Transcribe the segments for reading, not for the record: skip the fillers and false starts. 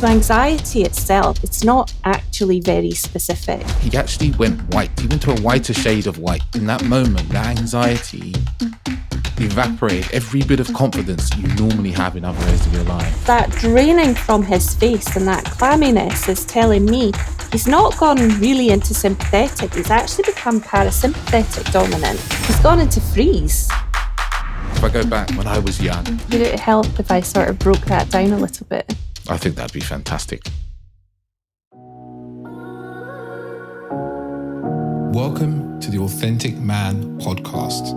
So anxiety itself, it's not actually very specific. He actually went white, even to a whiter shade of white. In that moment, that anxiety evaporated every bit of confidence you normally have in other areas of your life. That draining from his face and that clamminess is telling me he's not gone really into sympathetic, he's actually become parasympathetic dominant. He's gone into freeze. If I go back when I was young, Would it help if I sort of broke that down a little bit? I think that'd be fantastic. Welcome to the Authentic Man podcast.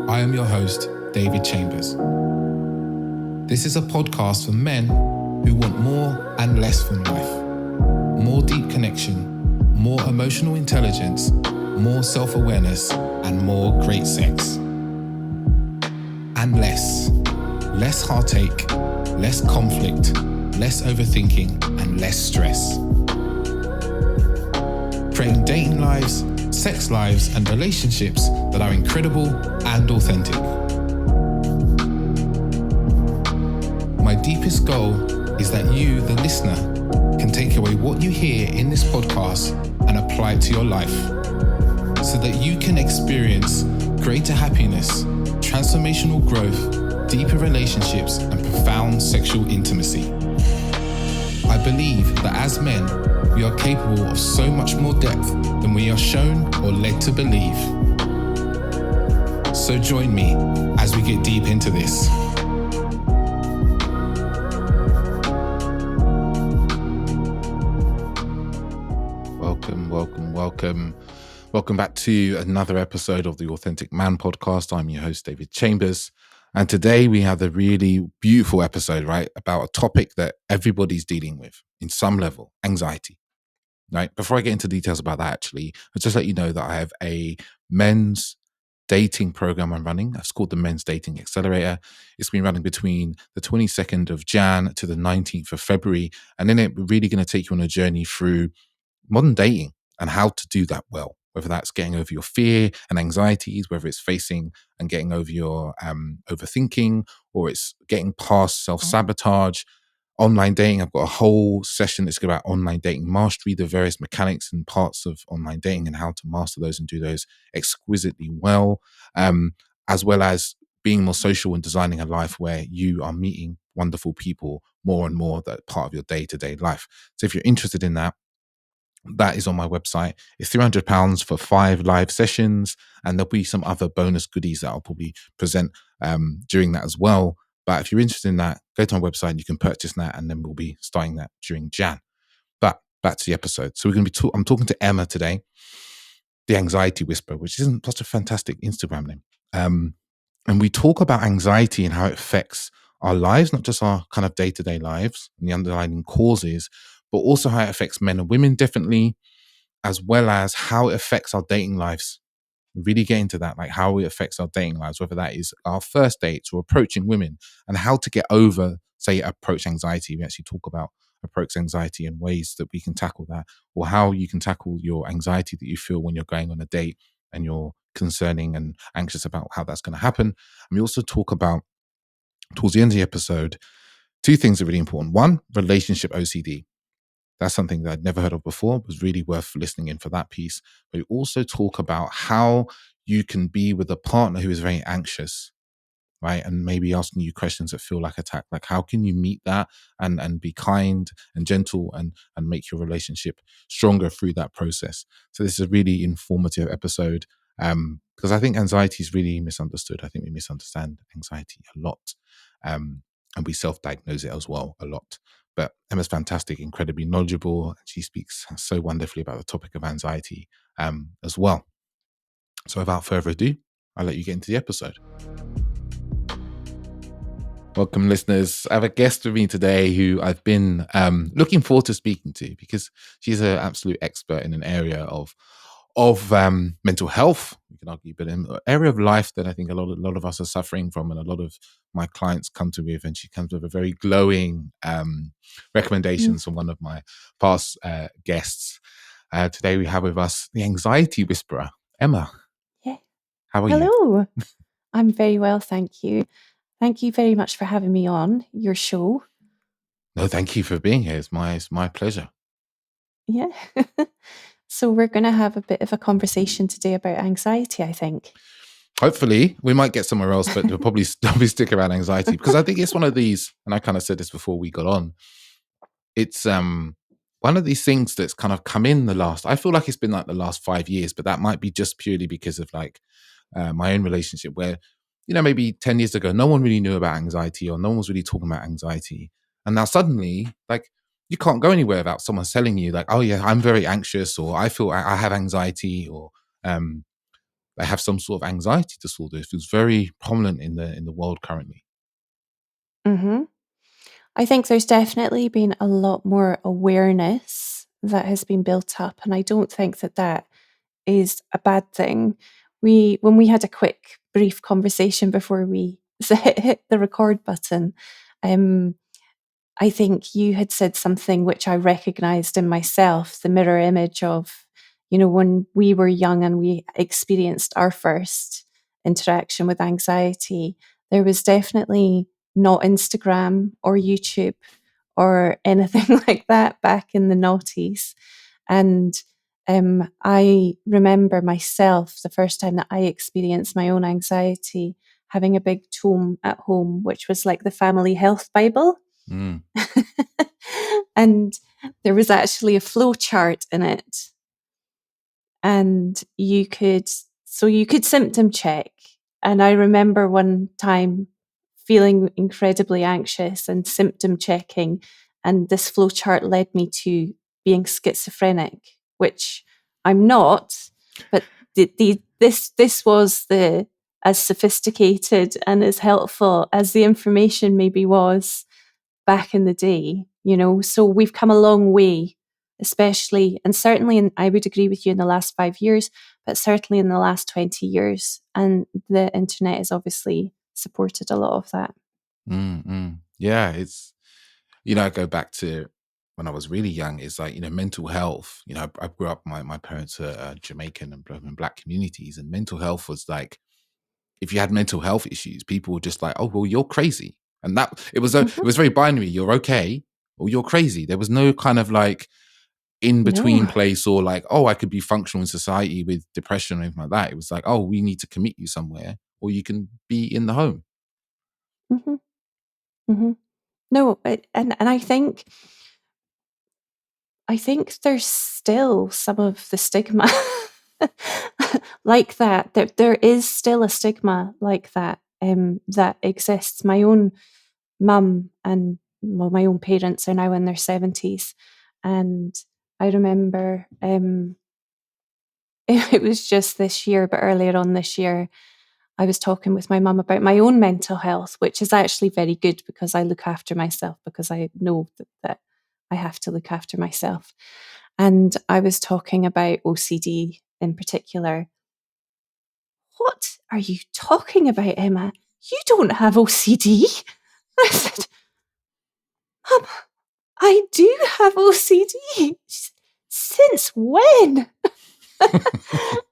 I am your host, David Chambers. This is a podcast for men who want more and less from life. More deep connection, more emotional intelligence, more self-awareness, and more great sex. And less heartache, less conflict, less overthinking, and less stress. Creating dating lives, sex lives, and relationships that are incredible and authentic. My deepest goal is that you, the listener, can take away what you hear in this podcast and apply it to your life, so that you can experience greater happiness, transformational growth, deeper relationships, and profound sexual intimacy. I believe that as men, we are capable of so much more depth than we are shown or led to believe. So join me as we get deep into this. Welcome back to another episode of the Authentic Man podcast. I'm your host, David Chambers. And today we have a really beautiful episode, right, about a topic that everybody's dealing with in some level, anxiety, right? Before I get into details about that, actually, I'll just let you know that I have a men's dating program I'm running. It's called the Men's Dating Accelerator. It's been running between the 22nd of Jan to the 19th of February. And then we're really going to take you on a journey through modern dating and how to do that well, whether that's getting over your fear and anxieties, whether it's facing and getting over your overthinking, or it's getting past self-sabotage. Online dating, I've got a whole session that's about online dating mastery, the various mechanics and parts of online dating and how to master those and do those exquisitely well, as well as being more social and designing a life where you are meeting wonderful people more and more, that part of your day-to-day life. So if you're interested in that, that is on my website. It's £300 for 5 live sessions, and there'll be some other bonus goodies that I'll probably present during that as well. But if you're interested in that, go to my website and you can purchase that, and then we'll be starting that during Jan. But back to the episode. So we're going to be I'm talking to Emma today, the Anxiety Whisperer, which isn't such a fantastic Instagram name. And we talk about anxiety and how it affects our lives, not just our kind of day-to-day lives and the underlying causes, but also how it affects men and women differently, as well as how it affects our dating lives. Really get into that, like how it affects our dating lives, whether that is our first dates or approaching women, and how to get over, say, approach anxiety. We actually talk about approach anxiety and ways that we can tackle that, or how you can tackle your anxiety that you feel when you're going on a date and you're concerning and anxious about how that's going to happen. And we also talk about, towards the end of the episode, 2 things that are really important. One, relationship OCD. That's something that I'd never heard of before. It was really worth listening in for that piece. But we also talk about how you can be with a partner who is very anxious, right? And maybe asking you questions that feel like attack. Like, how can you meet that and be kind and gentle and make your relationship stronger through that process? So this is a really informative episode, because I think anxiety is really misunderstood. I think we misunderstand anxiety a lot. And we self-diagnose it as well a lot. But Emma's fantastic, incredibly knowledgeable, and she speaks so wonderfully about the topic of anxiety as well. So without further ado, I'll let you get into the episode. Welcome, listeners. I have a guest with me today who I've been looking forward to speaking to, because she's an absolute expert in an area of mental health, we can argue, but in an area of life that I think a lot of us are suffering from, and a lot of my clients come to me with, and she comes with a very glowing recommendations from one of my past guests. Today we have with us the Anxiety Whisperer, Emma. Yeah. How are you? Hello. I'm very well, thank you. Thank you very much for having me on your show. No, thank you for being here. It's my pleasure. Yeah. So we're going to have a bit of a conversation today about anxiety, I think. Hopefully, we might get somewhere else, but we'll probably stick around anxiety, because I think it's one of these, and I kind of said this before we got on. It's one of these things that's kind of come in I feel like it's been like the last 5 years, but that might be just purely because of like my own relationship, where, maybe 10 years ago, no one really knew about anxiety, or no one was really talking about anxiety. And now suddenly, like, you can't go anywhere without someone telling you like, oh yeah, I'm very anxious, or I feel I have anxiety, or they have some sort of anxiety disorder. It feels very prominent in the world currently. Mm-hmm. I think there's definitely been a lot more awareness that has been built up, and I don't think that is a bad thing. When we had a quick, brief conversation before we hit the record button, I think you had said something which I recognized in myself, the mirror image of, when we were young and we experienced our first interaction with anxiety, there was definitely not Instagram or YouTube or anything like that back in the noughties. And I remember myself, the first time that I experienced my own anxiety, having a big tome at home, which was like the family health Bible. Mm. And there was actually a flow chart in it. And you could symptom check. And I remember one time feeling incredibly anxious and symptom checking. And this flow chart led me to being schizophrenic, which I'm not, but this was as sophisticated and as helpful as the information maybe was back in the day, so we've come a long way, especially, and certainly, I would agree with you, in the last 5 years, but certainly in the last 20 years. And the internet has obviously supported a lot of that. Yeah, it's, I go back to when I was really young. It's like, mental health, I grew up, my parents are Jamaican and in Black communities, and mental health was like, if you had mental health issues, people were just like, oh, well, you're crazy. And that it was very binary. You're okay or you're crazy. There was no kind of like in between No. place, or like, oh, I could be functional in society with depression or anything like that. It was like, oh, we need to commit you somewhere, or you can be in the home. Mm-hmm. Mm-hmm. No, and I think there's still some of the stigma like that. There is still a stigma like that, that exists. My own mum and, well, my own parents are now in their 70s, and I remember it was just this year, but earlier on this year, I was talking with my mum about my own mental health, which is actually very good because I look after myself, because I know that I have to look after myself. And I was talking about OCD in particular. What are you talking about, Emma? You don't have OCD. I said, Mum, I do have OCD. Since when?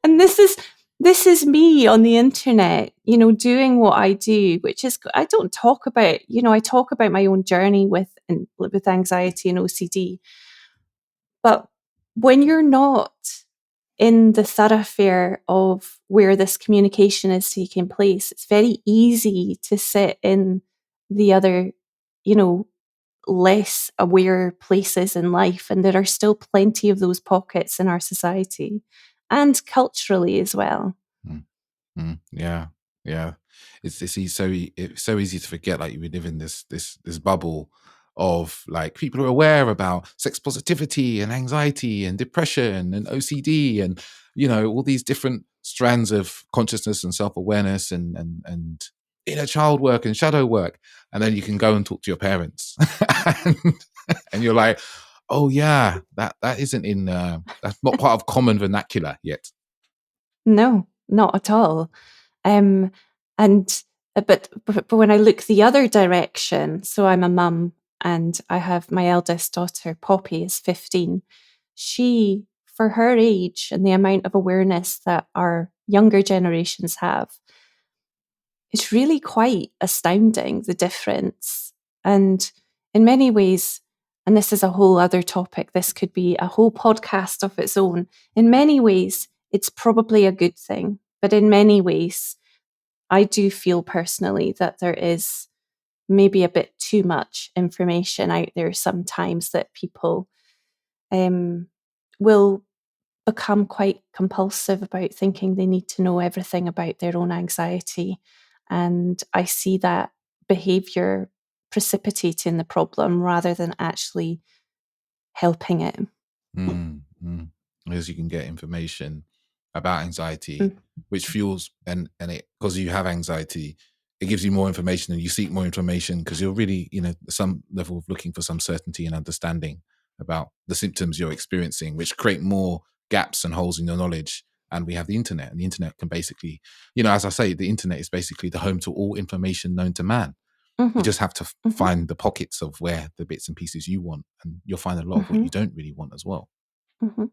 And this is me on the internet, doing what I do, which is, I don't talk about, I talk about my own journey with anxiety and OCD. But when you're not in the thoroughfare of where this communication is taking place, it's very easy to sit in the other, less aware places in life. And there are still plenty of those pockets in our society and culturally as well. Yeah, yeah. It's so easy to forget. Like, we live in this bubble of like, people are aware about sex positivity and anxiety and depression and OCD and all these different strands of consciousness and self awareness and inner child work and shadow work, and then you can go and talk to your parents, and, and you're like, oh yeah, that isn't in that's not part of common vernacular yet. No, not at all. Um, and but when I look the other direction, so I'm a mum and I have my eldest daughter, Poppy, is 15. She, for her age and the amount of awareness that our younger generations have, it's really quite astounding, the difference. And in many ways, and this is a whole other topic, this could be a whole podcast of its own. In many ways, it's probably a good thing. But in many ways, I do feel personally that there is maybe a bit too much information out there sometimes, that people will become quite compulsive about thinking they need to know everything about their own anxiety. And I see that behaviour precipitating the problem rather than actually helping it. Because you can get information about anxiety, Mm. which fuels and it, because you have anxiety, it gives you more information, and you seek more information because you're really, some level of looking for some certainty and understanding about the symptoms you're experiencing, which create more gaps and holes in your knowledge. And we have the internet, and the internet can basically, as I say, the internet is basically the home to all information known to man. Mm-hmm. You just have to Mm-hmm. find the pockets of where the bits and pieces you want, and you'll find a lot of what you don't really want as well. Mm-hmm.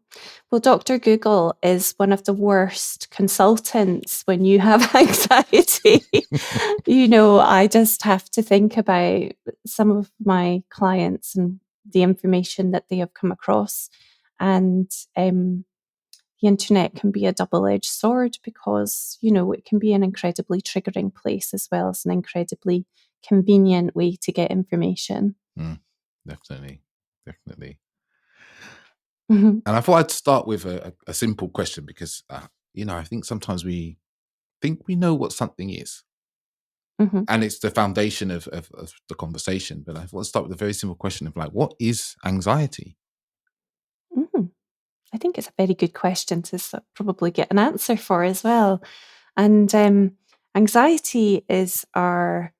Well, Dr. Google is one of the worst consultants when you have anxiety. I just have to think about some of my clients and the information that they have come across. And the internet can be a double-edged sword because, it can be an incredibly triggering place as well as an incredibly convenient way to get information. Definitely. Mm-hmm. And I thought I'd start with a simple question because, I think sometimes we think we know what something is. Mm-hmm. And it's the foundation of the conversation. But I thought I'd start with a very simple question of what is anxiety? Mm-hmm. I think it's a very good question to probably get an answer for as well. And anxiety is our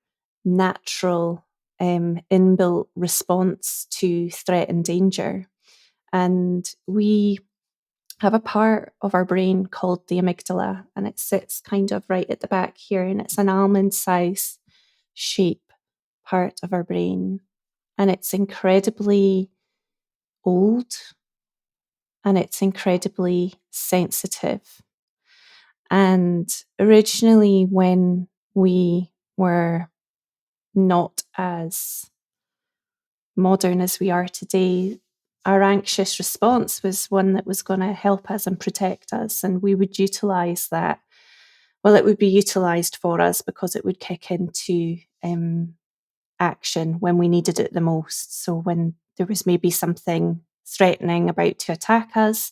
natural inbuilt response to threat and danger. And we have a part of our brain called the amygdala, and it sits kind of right at the back here, and it's an almond-size shape part of our brain. And it's incredibly old, and it's incredibly sensitive. And originally, when we were not as modern as we are today, our anxious response was one that was going to help us and protect us. And we would utilize that. Well, it would be utilized for us because it would kick into action when we needed it the most. So when there was maybe something threatening about to attack us,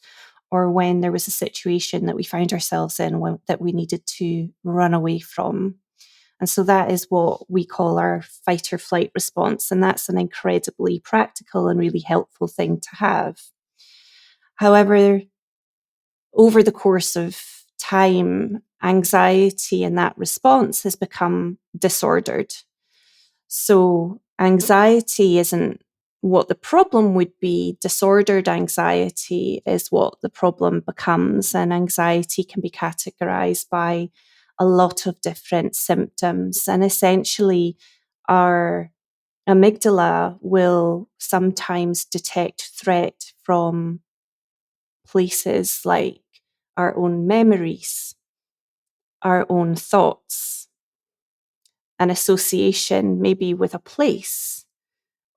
or when there was a situation that we found ourselves in that we needed to run away from. And so that is what we call our fight or flight response. And that's an incredibly practical and really helpful thing to have. However, over the course of time, anxiety in that response has become disordered. So anxiety isn't what the problem would be. Disordered anxiety is what the problem becomes. And anxiety can be categorized by a lot of different symptoms. And essentially, our amygdala will sometimes detect threat from places like our own memories, our own thoughts, an association maybe with a place,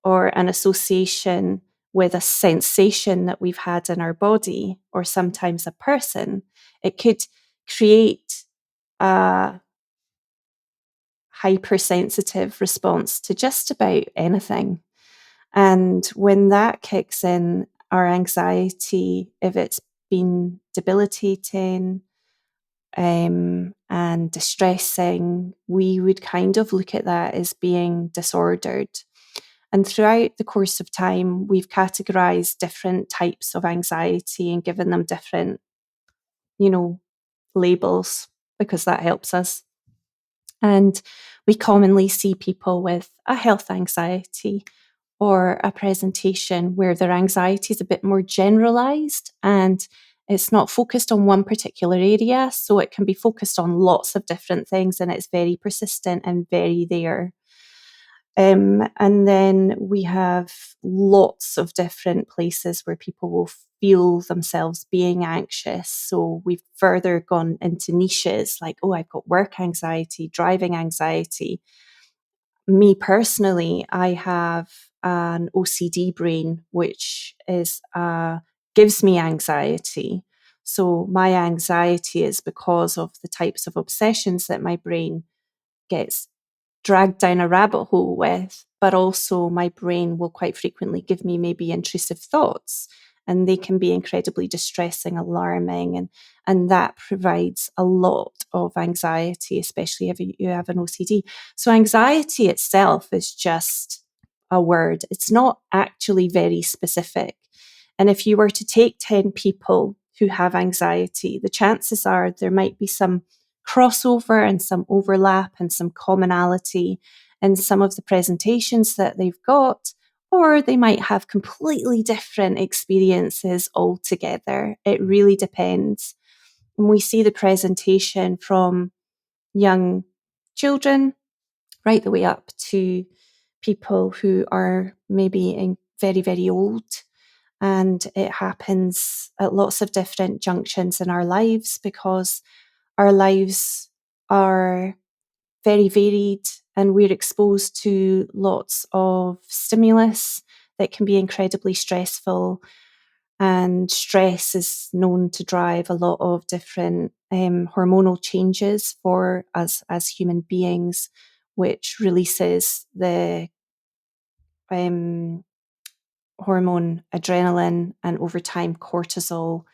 or an association with a sensation that we've had in our body, or sometimes a person. It could create a hypersensitive response to just about anything. And when that kicks in, our anxiety, if it's been debilitating and distressing, we would kind of look at that as being disordered. And throughout the course of time, we've categorized different types of anxiety and given them different, labels, because that helps us. And we commonly see people with a health anxiety or a presentation where their anxiety is a bit more generalized and it's not focused on one particular area. So it can be focused on lots of different things, and it's very persistent and very there. And then we have lots of different places where people will feel themselves being anxious. So we've further gone into niches like, I've got work anxiety, driving anxiety. Me personally, I have an OCD brain, which is gives me anxiety. So my anxiety is because of the types of obsessions that my brain gets dragged down a rabbit hole with, but also my brain will quite frequently give me maybe intrusive thoughts, and they can be incredibly distressing, alarming, and that provides a lot of anxiety, especially if you have an OCD. So anxiety itself is just a word. It's not actually very specific. And if you were to take 10 people who have anxiety, the chances are there might be some crossover and some overlap and some commonality in some of the presentations that they've got, or they might have completely different experiences altogether. It really depends. And we see the presentation from young children right the way up to people who are maybe very, very old. And it happens at lots of different junctions in our lives because our lives are very varied and we're exposed to lots of stimulus that can be incredibly stressful. And stress is known to drive a lot of different hormonal changes for us as human beings, which releases the hormone adrenaline and over time cortisol,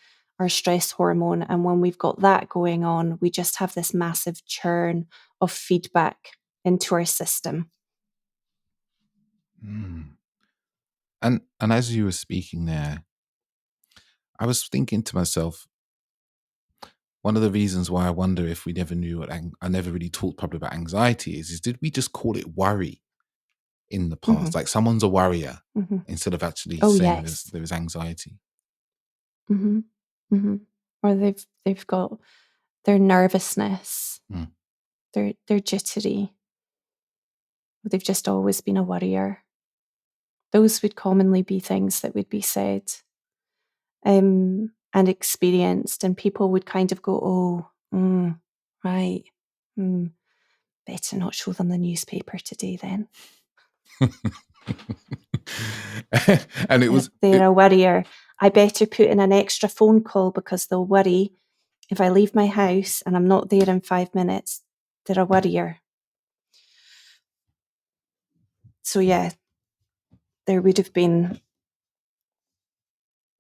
our stress hormone. And when we've got that going on, we just have this massive churn of feedback into our system. And as you were speaking there, I was thinking to myself, one of the reasons why I wonder if we never knew what I never really taught probably about anxiety is did we just call it worry in the past? Like someone's a worrier instead of actually saying yes. there is anxiety. Or they've got their nervousness, they're jittery, they've just always been a worrier. Those would commonly be things that would be said and experienced, and people would kind of go, right, better not show them the newspaper today then. And they're a worrier. I better put in an extra phone call because they'll worry if I leave my house and I'm not there in 5 minutes. They're a worrier. So yeah, there would have been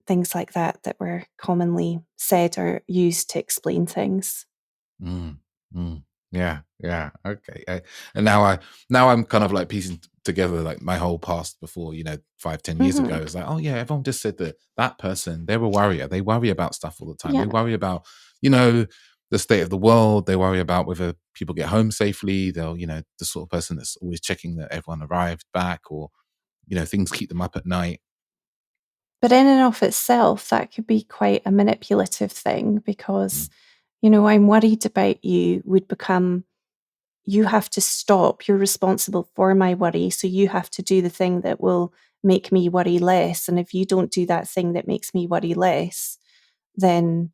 things like that were commonly said or used to explain things. Yeah. Okay. And now I'm kind of like piecing together like my whole past before, 5-10 years ago. It's like, oh yeah, everyone just said that person, they're a worrier. They worry about stuff all the time. Yeah. They worry about, the state of the world. They worry about whether people get home safely. They'll, the sort of person that's always checking that everyone arrived back, or, things keep them up at night. But in and of itself, that could be quite a manipulative thing because, I'm worried about you would become, you have to stop. You're responsible for my worry. So you have to do the thing that will make me worry less. And if you don't do that thing that makes me worry less, then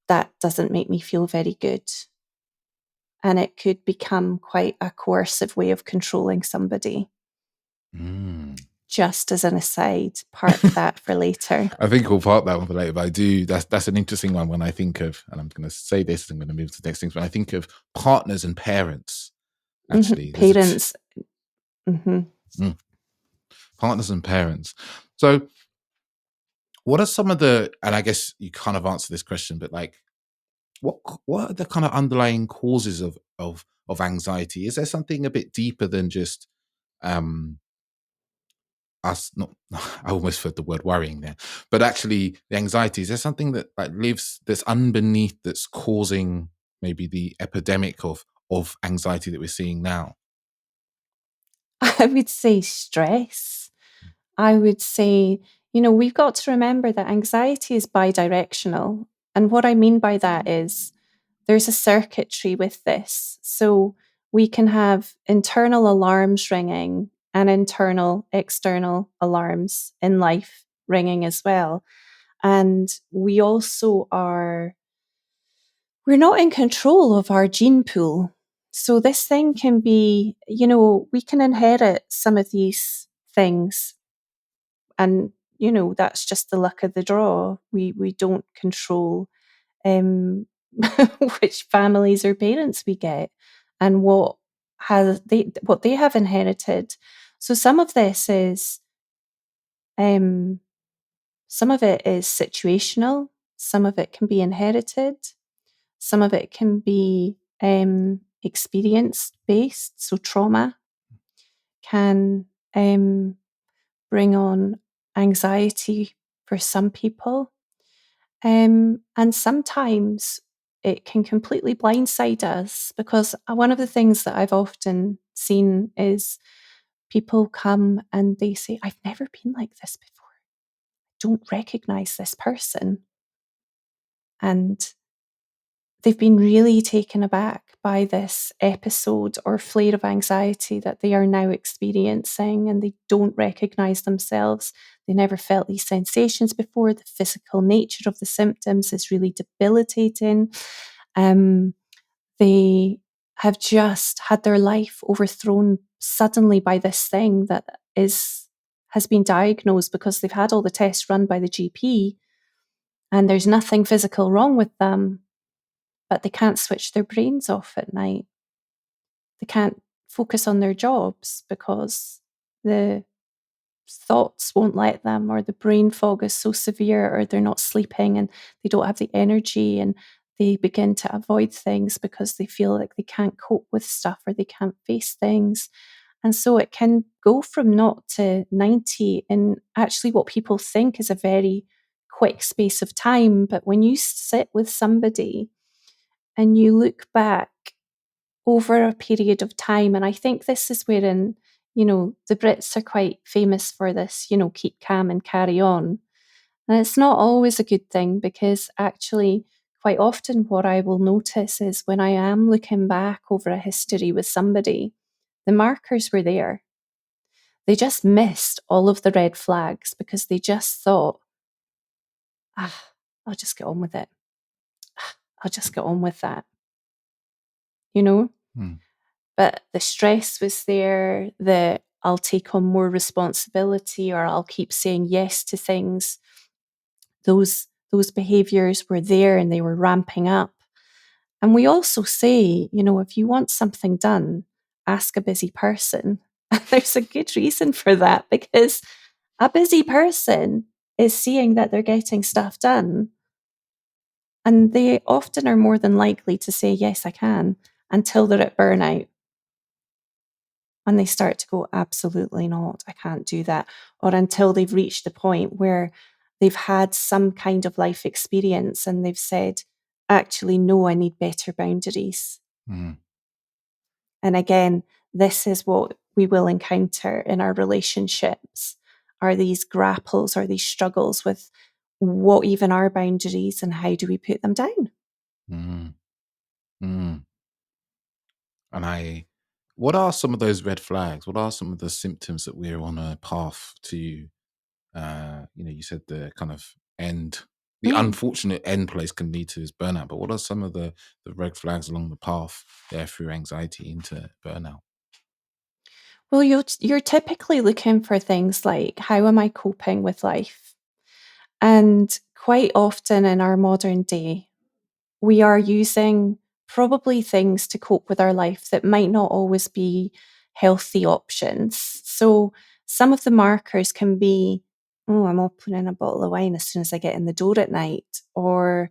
that doesn't make me feel very good. And it could become quite a coercive way of controlling somebody. Just as an aside, park that for later. I think we'll park that one for later, but that's an interesting one when I think of, and I'm going to say this, I'm going to move to the next things, when I think of partners and parents, actually. Parents. Partners and parents. So what are some of the, and I guess you kind of answer this question, but like, what are the kind of underlying causes of anxiety? Is there something a bit deeper than just us not I almost heard the word worrying there, but actually the anxiety, is there something that like lives that's underneath that's causing maybe the epidemic of anxiety that we're seeing now? I would say stress. I would say, we've got to remember that anxiety is bidirectional. And what I mean by that is there's a circuitry with this. So we can have internal alarms ringing and internal, external alarms in life ringing as well. And we also we're not in control of our gene pool. So this thing can be, we can inherit some of these things. And, that's just the luck of the draw. We don't control which families or parents we get and what they have inherited. So some of this is some of it is situational, some of it can be inherited, some of it can be experience based. So trauma can bring on anxiety for some people. And sometimes it can completely blindside us, because one of the things that I've often seen is people come and they say, I've never been like this before. I don't recognize this person. And they've been really taken aback by this episode or flare of anxiety that they are now experiencing, and they don't recognize themselves. They never felt these sensations before. The physical nature of the symptoms is really debilitating. They have just had their life overthrown suddenly by this thing that has been diagnosed because they've had all the tests run by the GP and there's nothing physical wrong with them, but they can't switch their brains off at night. They can't focus on their jobs because the thoughts won't let them, or the brain fog is so severe, or they're not sleeping and they don't have the energy, and they begin to avoid things because they feel like they can't cope with stuff or they can't face things. And so it can go from 0 to 90 in actually what people think is a very quick space of time. But when you sit with somebody and you look back over a period of time, and I think this is wherein, the Brits are quite famous for this, keep calm and carry on. And it's not always a good thing, because actually, quite often what I will notice is when I am looking back over a history with somebody, the markers were there. They just missed all of the red flags because they just thought, I'll just get on with it. I'll just get on with that. But the stress was there, I'll take on more responsibility, or I'll keep saying yes to things. Those behaviors were there and they were ramping up. And we also say, if you want something done, ask a busy person. And there's a good reason for that, because a busy person is seeing that they're getting stuff done. And they often are more than likely to say, yes, I can, until they're at burnout. And they start to go, absolutely not, I can't do that. Or until they've reached the point where they've had some kind of life experience and they've said, actually, no, I need better boundaries. Mm. And again, this is what we will encounter in our relationships, are these grapples or these struggles with what even are boundaries and how do we put them down? Mm. Mm. And what are some of those red flags? What are some of the symptoms that we're on a path to, you said the kind of the unfortunate end place can lead to is burnout, but what are some of the red flags along the path there through anxiety into burnout? Well, you're typically looking for things like, how am I coping with life? And quite often in our modern day, we are using probably things to cope with our life that might not always be healthy options. So some of the markers can be, I'm opening a bottle of wine as soon as I get in the door at night. Or,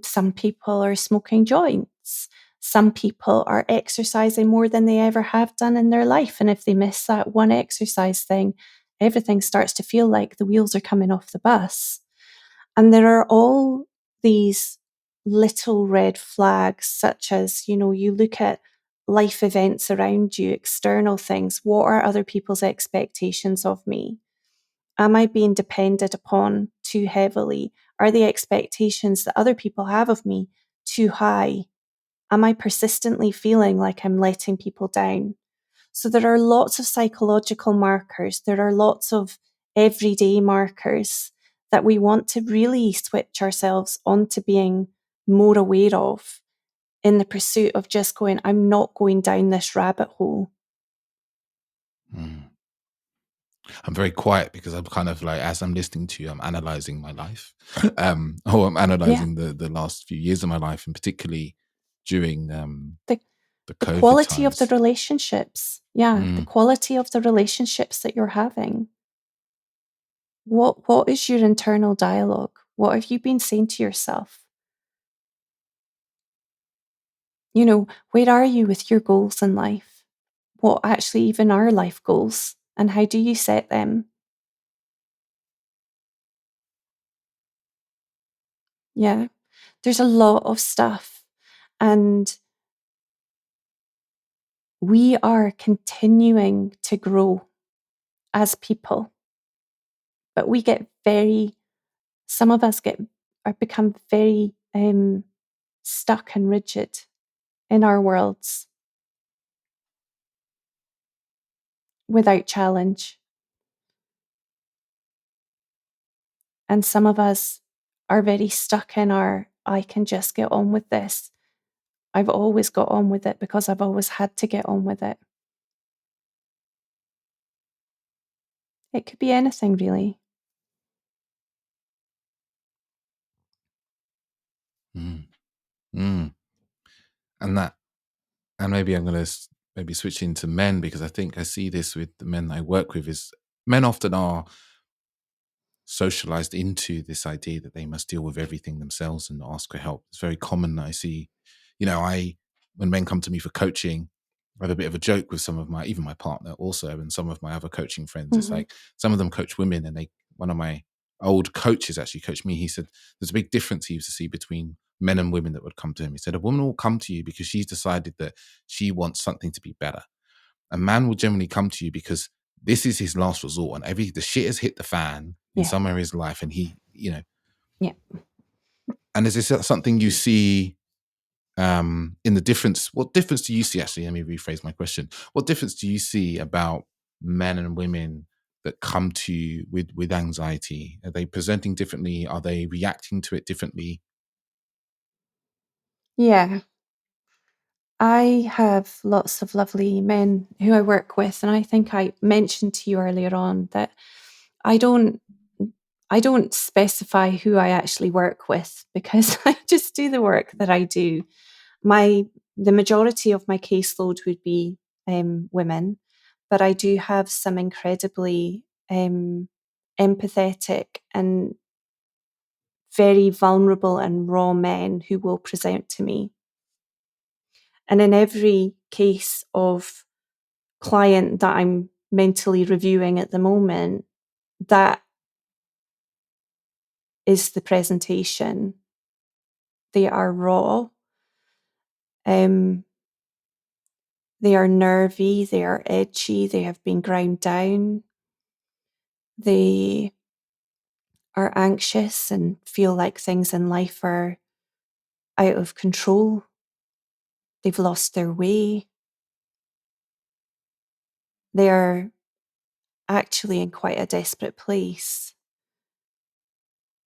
some people are smoking joints. Some people are exercising more than they ever have done in their life. And if they miss that one exercise thing, everything starts to feel like the wheels are coming off the bus. And there are all these little red flags, such as, you look at life events around you, external things. What are other people's expectations of me? Am I being depended upon too heavily? Are the expectations that other people have of me too high? Am I persistently feeling like I'm letting people down? So there are lots of psychological markers. There are lots of everyday markers that we want to really switch ourselves onto being more aware of, in the pursuit of just going, I'm not going down this rabbit hole. I'm very quiet because I'm kind of like, as I'm listening to you, I'm analyzing my life. Or I'm Yeah. analyzing the last few years of my life, and particularly during The, the the COVID quality of the times. relationships. Yeah. The quality of the relationships that you're having. What is your internal dialogue? What have you been saying to yourself? You know, where are you with your goals in life? What actually even are life goals? And how do you set them? Yeah. There's a lot of stuff. And we are continuing to grow as people. But we get some of us become very stuck and rigid in our worlds without challenge. And some of us are very stuck in I can just get on with this. I've always got on with it because I've always had to get on with it. It could be anything, really. Mm. Mm. And maybe I'm going to maybe switch into men, because I think I see this with the men I work with, is men often are socialized into this idea that they must deal with everything themselves and not ask for help. It's very common. I see, when men come to me for coaching, I have a bit of a joke with some of even my partner also, and some of my other coaching friends. It's like some of them coach women, and one of my old coaches actually coached me. He said there's a big difference he used to see between men and women that would come to him. He said a woman will come to you because she's decided that she wants something to be better. A man will generally come to you because this is his last resort, and the shit has hit the fan in some area of his life, and he, Yeah. And is this something you see in the difference? What difference do you see? Actually, let me rephrase my question. What difference do you see about men and women that come to you with anxiety? Are they presenting differently? Are they reacting to it differently? Yeah. I have lots of lovely men who I work with, and I think I mentioned to you earlier on that I don't specify who I actually work with because I just do the work that I do. The majority of my caseload would be women, but I do have some incredibly empathetic and very vulnerable and raw men who will present to me. And in every case of client that I'm mentally reviewing at the moment, that is the presentation. They are raw. They are nervy. They are edgy. They have been ground down. They are anxious and feel like things in life are out of control. They've lost their way. They are actually in quite a desperate place.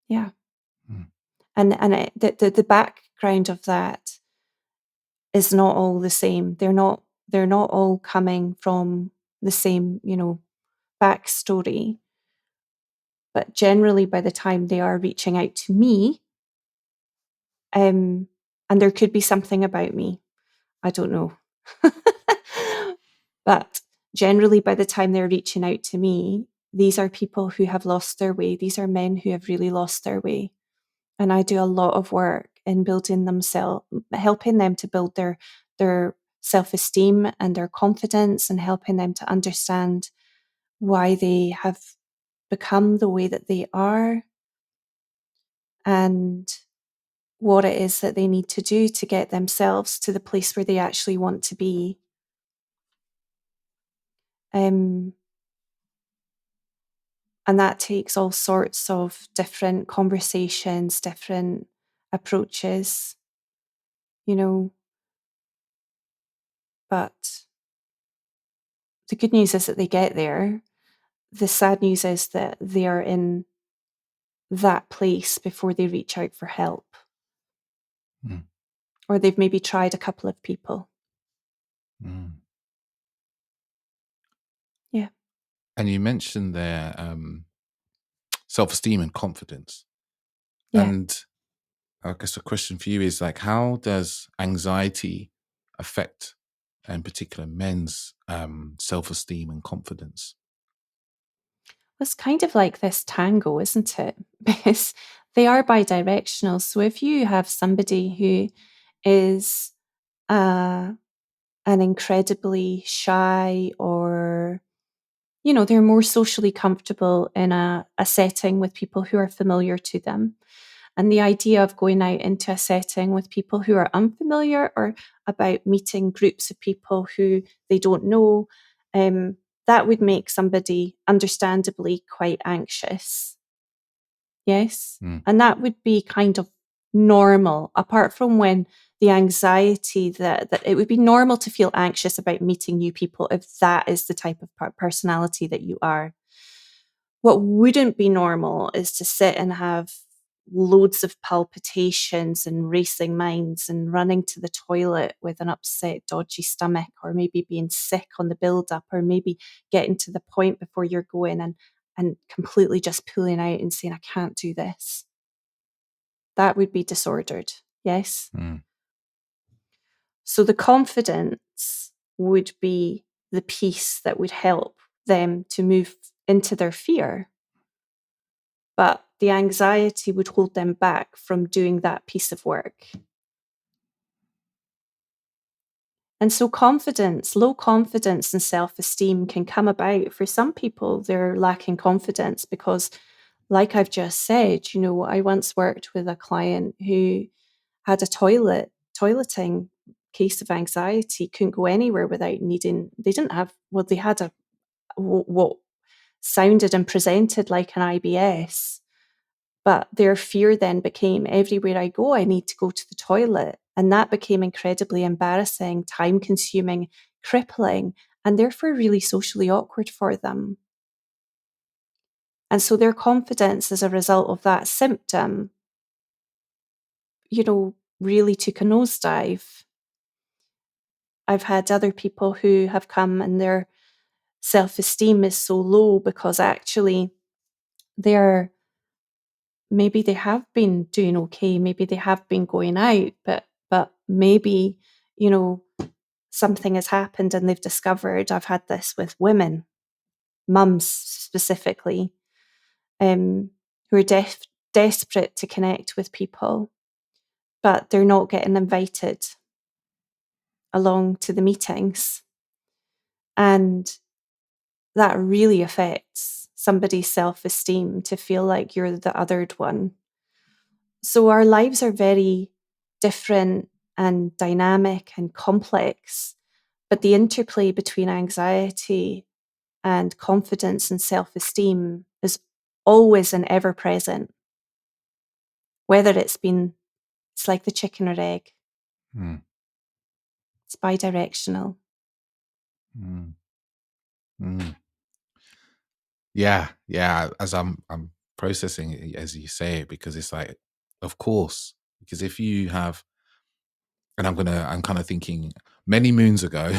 Yeah. And the background of that is not all the same. They're not all coming from the same, backstory. But generally by the time they are reaching out to me, and there could be something about me, I don't know. But generally by the time they're reaching out to me, these are people who have lost their way. These are men who have really lost their way. And I do a lot of work in building helping them to build their self-esteem and their confidence, and helping them to understand why they have become the way that they are and what it is that they need to do to get themselves to the place where they actually want to be. And that takes all sorts of different conversations, different approaches, but the good news is that they get there. The sad news is that they are in that place before they reach out for help. Or they've maybe tried a couple of people. Yeah. And you mentioned there self-esteem and confidence. Yeah. And I guess a question for you is like, how does anxiety affect, in particular, men's self-esteem and confidence? It's kind of like this tango, isn't it? Because they are bidirectional. So if you have somebody who is an incredibly shy, or, they're more socially comfortable in a setting with people who are familiar to them. And the idea of going out into a setting with people who are unfamiliar, or about meeting groups of people who they don't know, that would make somebody understandably quite anxious. Yes. And that would be kind of normal, apart from when the anxiety that it would be normal to feel anxious about meeting new people if that is the type of personality that you are. What wouldn't be normal is to sit and have loads of palpitations and racing minds and running to the toilet with an upset, dodgy stomach, or maybe being sick on the build up, or maybe getting to the point before you're going and completely just pulling out and saying, I can't do this. That would be disordered. Yes. So the confidence would be the piece that would help them to move into their fear. But the anxiety would hold them back from doing that piece of work. And so low confidence and self-esteem can come about. For some people, they're lacking confidence because, like I've just said, I once worked with a client who had a toileting case of anxiety, couldn't go anywhere without they had what sounded and presented like an IBS. But their fear then became, everywhere I go, I need to go to the toilet. And that became incredibly embarrassing, time-consuming, crippling, and therefore really socially awkward for them. And so their confidence as a result of that symptom, really took a nosedive. I've had other people who have come and their self-esteem is so low because actually maybe they have been doing okay, maybe they have been going out, but maybe, something has happened and they've discovered, I've had this with women, mums specifically, who are desperate to connect with people, but they're not getting invited along to the meetings. And that really affects somebody's self-esteem to feel like you're the othered one. So our lives are very different and dynamic and complex, but the interplay between anxiety and confidence and self-esteem is always and ever present. Whether it's like the chicken or egg. It's bidirectional. Yeah. As I'm processing it as you say it, because it's like, of course, because if you have, and I'm kind of thinking many moons ago,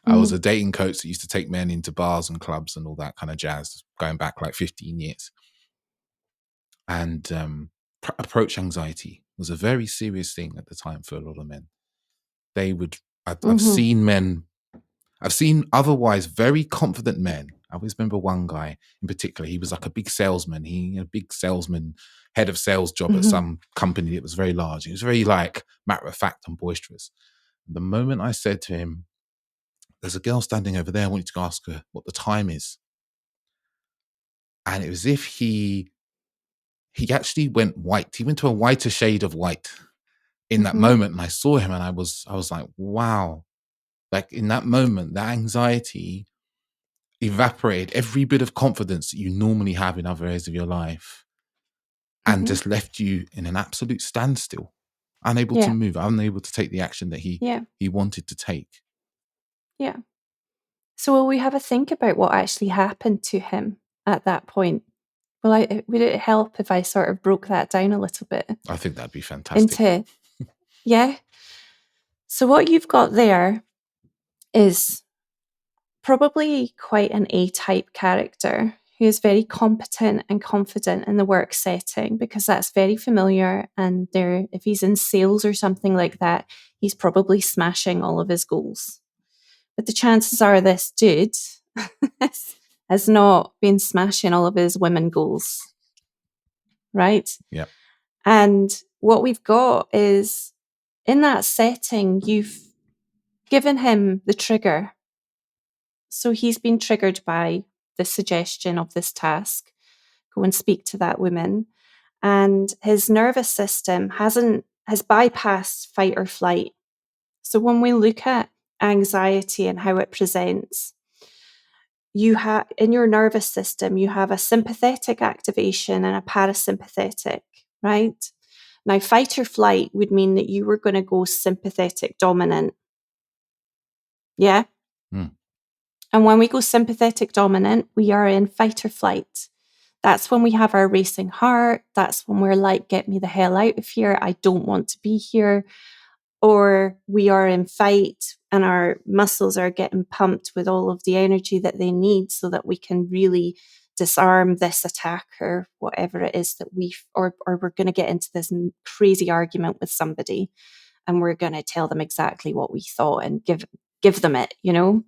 I was a dating coach that used to take men into bars and clubs and all that kind of jazz, going back like 15 years. And approach anxiety was a very serious thing at the time for a lot of men. I've seen otherwise very confident men. I always remember one guy in particular. He was like a big salesman. He had a big salesman, head of sales job at some company that was very large. He was very like matter of fact and boisterous. The moment I said to him, there's a girl standing over there, I want you to go ask her what the time is. And it was as if he actually went white. He went to a whiter shade of white in that moment. And I saw him and I was like, wow. Like in that moment, that anxiety evaporated every bit of confidence that you normally have in other areas of your life and just left you in an absolute standstill, unable to move, unable to take the action that he wanted to take. Yeah. So will we have a think about what actually happened to him at that point? Would it help if I sort of broke that down a little bit? I think that'd be fantastic. Yeah. So what you've got there is probably quite an A-type character who is very competent and confident in the work setting, because that's very familiar. And if he's in sales or something like that, he's probably smashing all of his goals. But the chances are this dude has not been smashing all of his women goals, right? Yeah. And what we've got is, in that setting, you've given him the trigger. So he's been triggered by the suggestion of this task. Go and speak to that woman. And his nervous system has bypassed fight or flight. So when we look at anxiety and how it presents, in your nervous system, you have a sympathetic activation and a parasympathetic, right? Now, fight or flight would mean that you were going to go sympathetic dominant. Yeah? And when we go sympathetic dominant, we are in fight or flight. That's when we have our racing heart. That's when we're like, get me the hell out of here. I don't want to be here. Or we are in fight and our muscles are getting pumped with all of the energy that they need so that we can really disarm this attacker, whatever it is that or we're going to get into this crazy argument with somebody and we're going to tell them exactly what we thought and give them it, you know?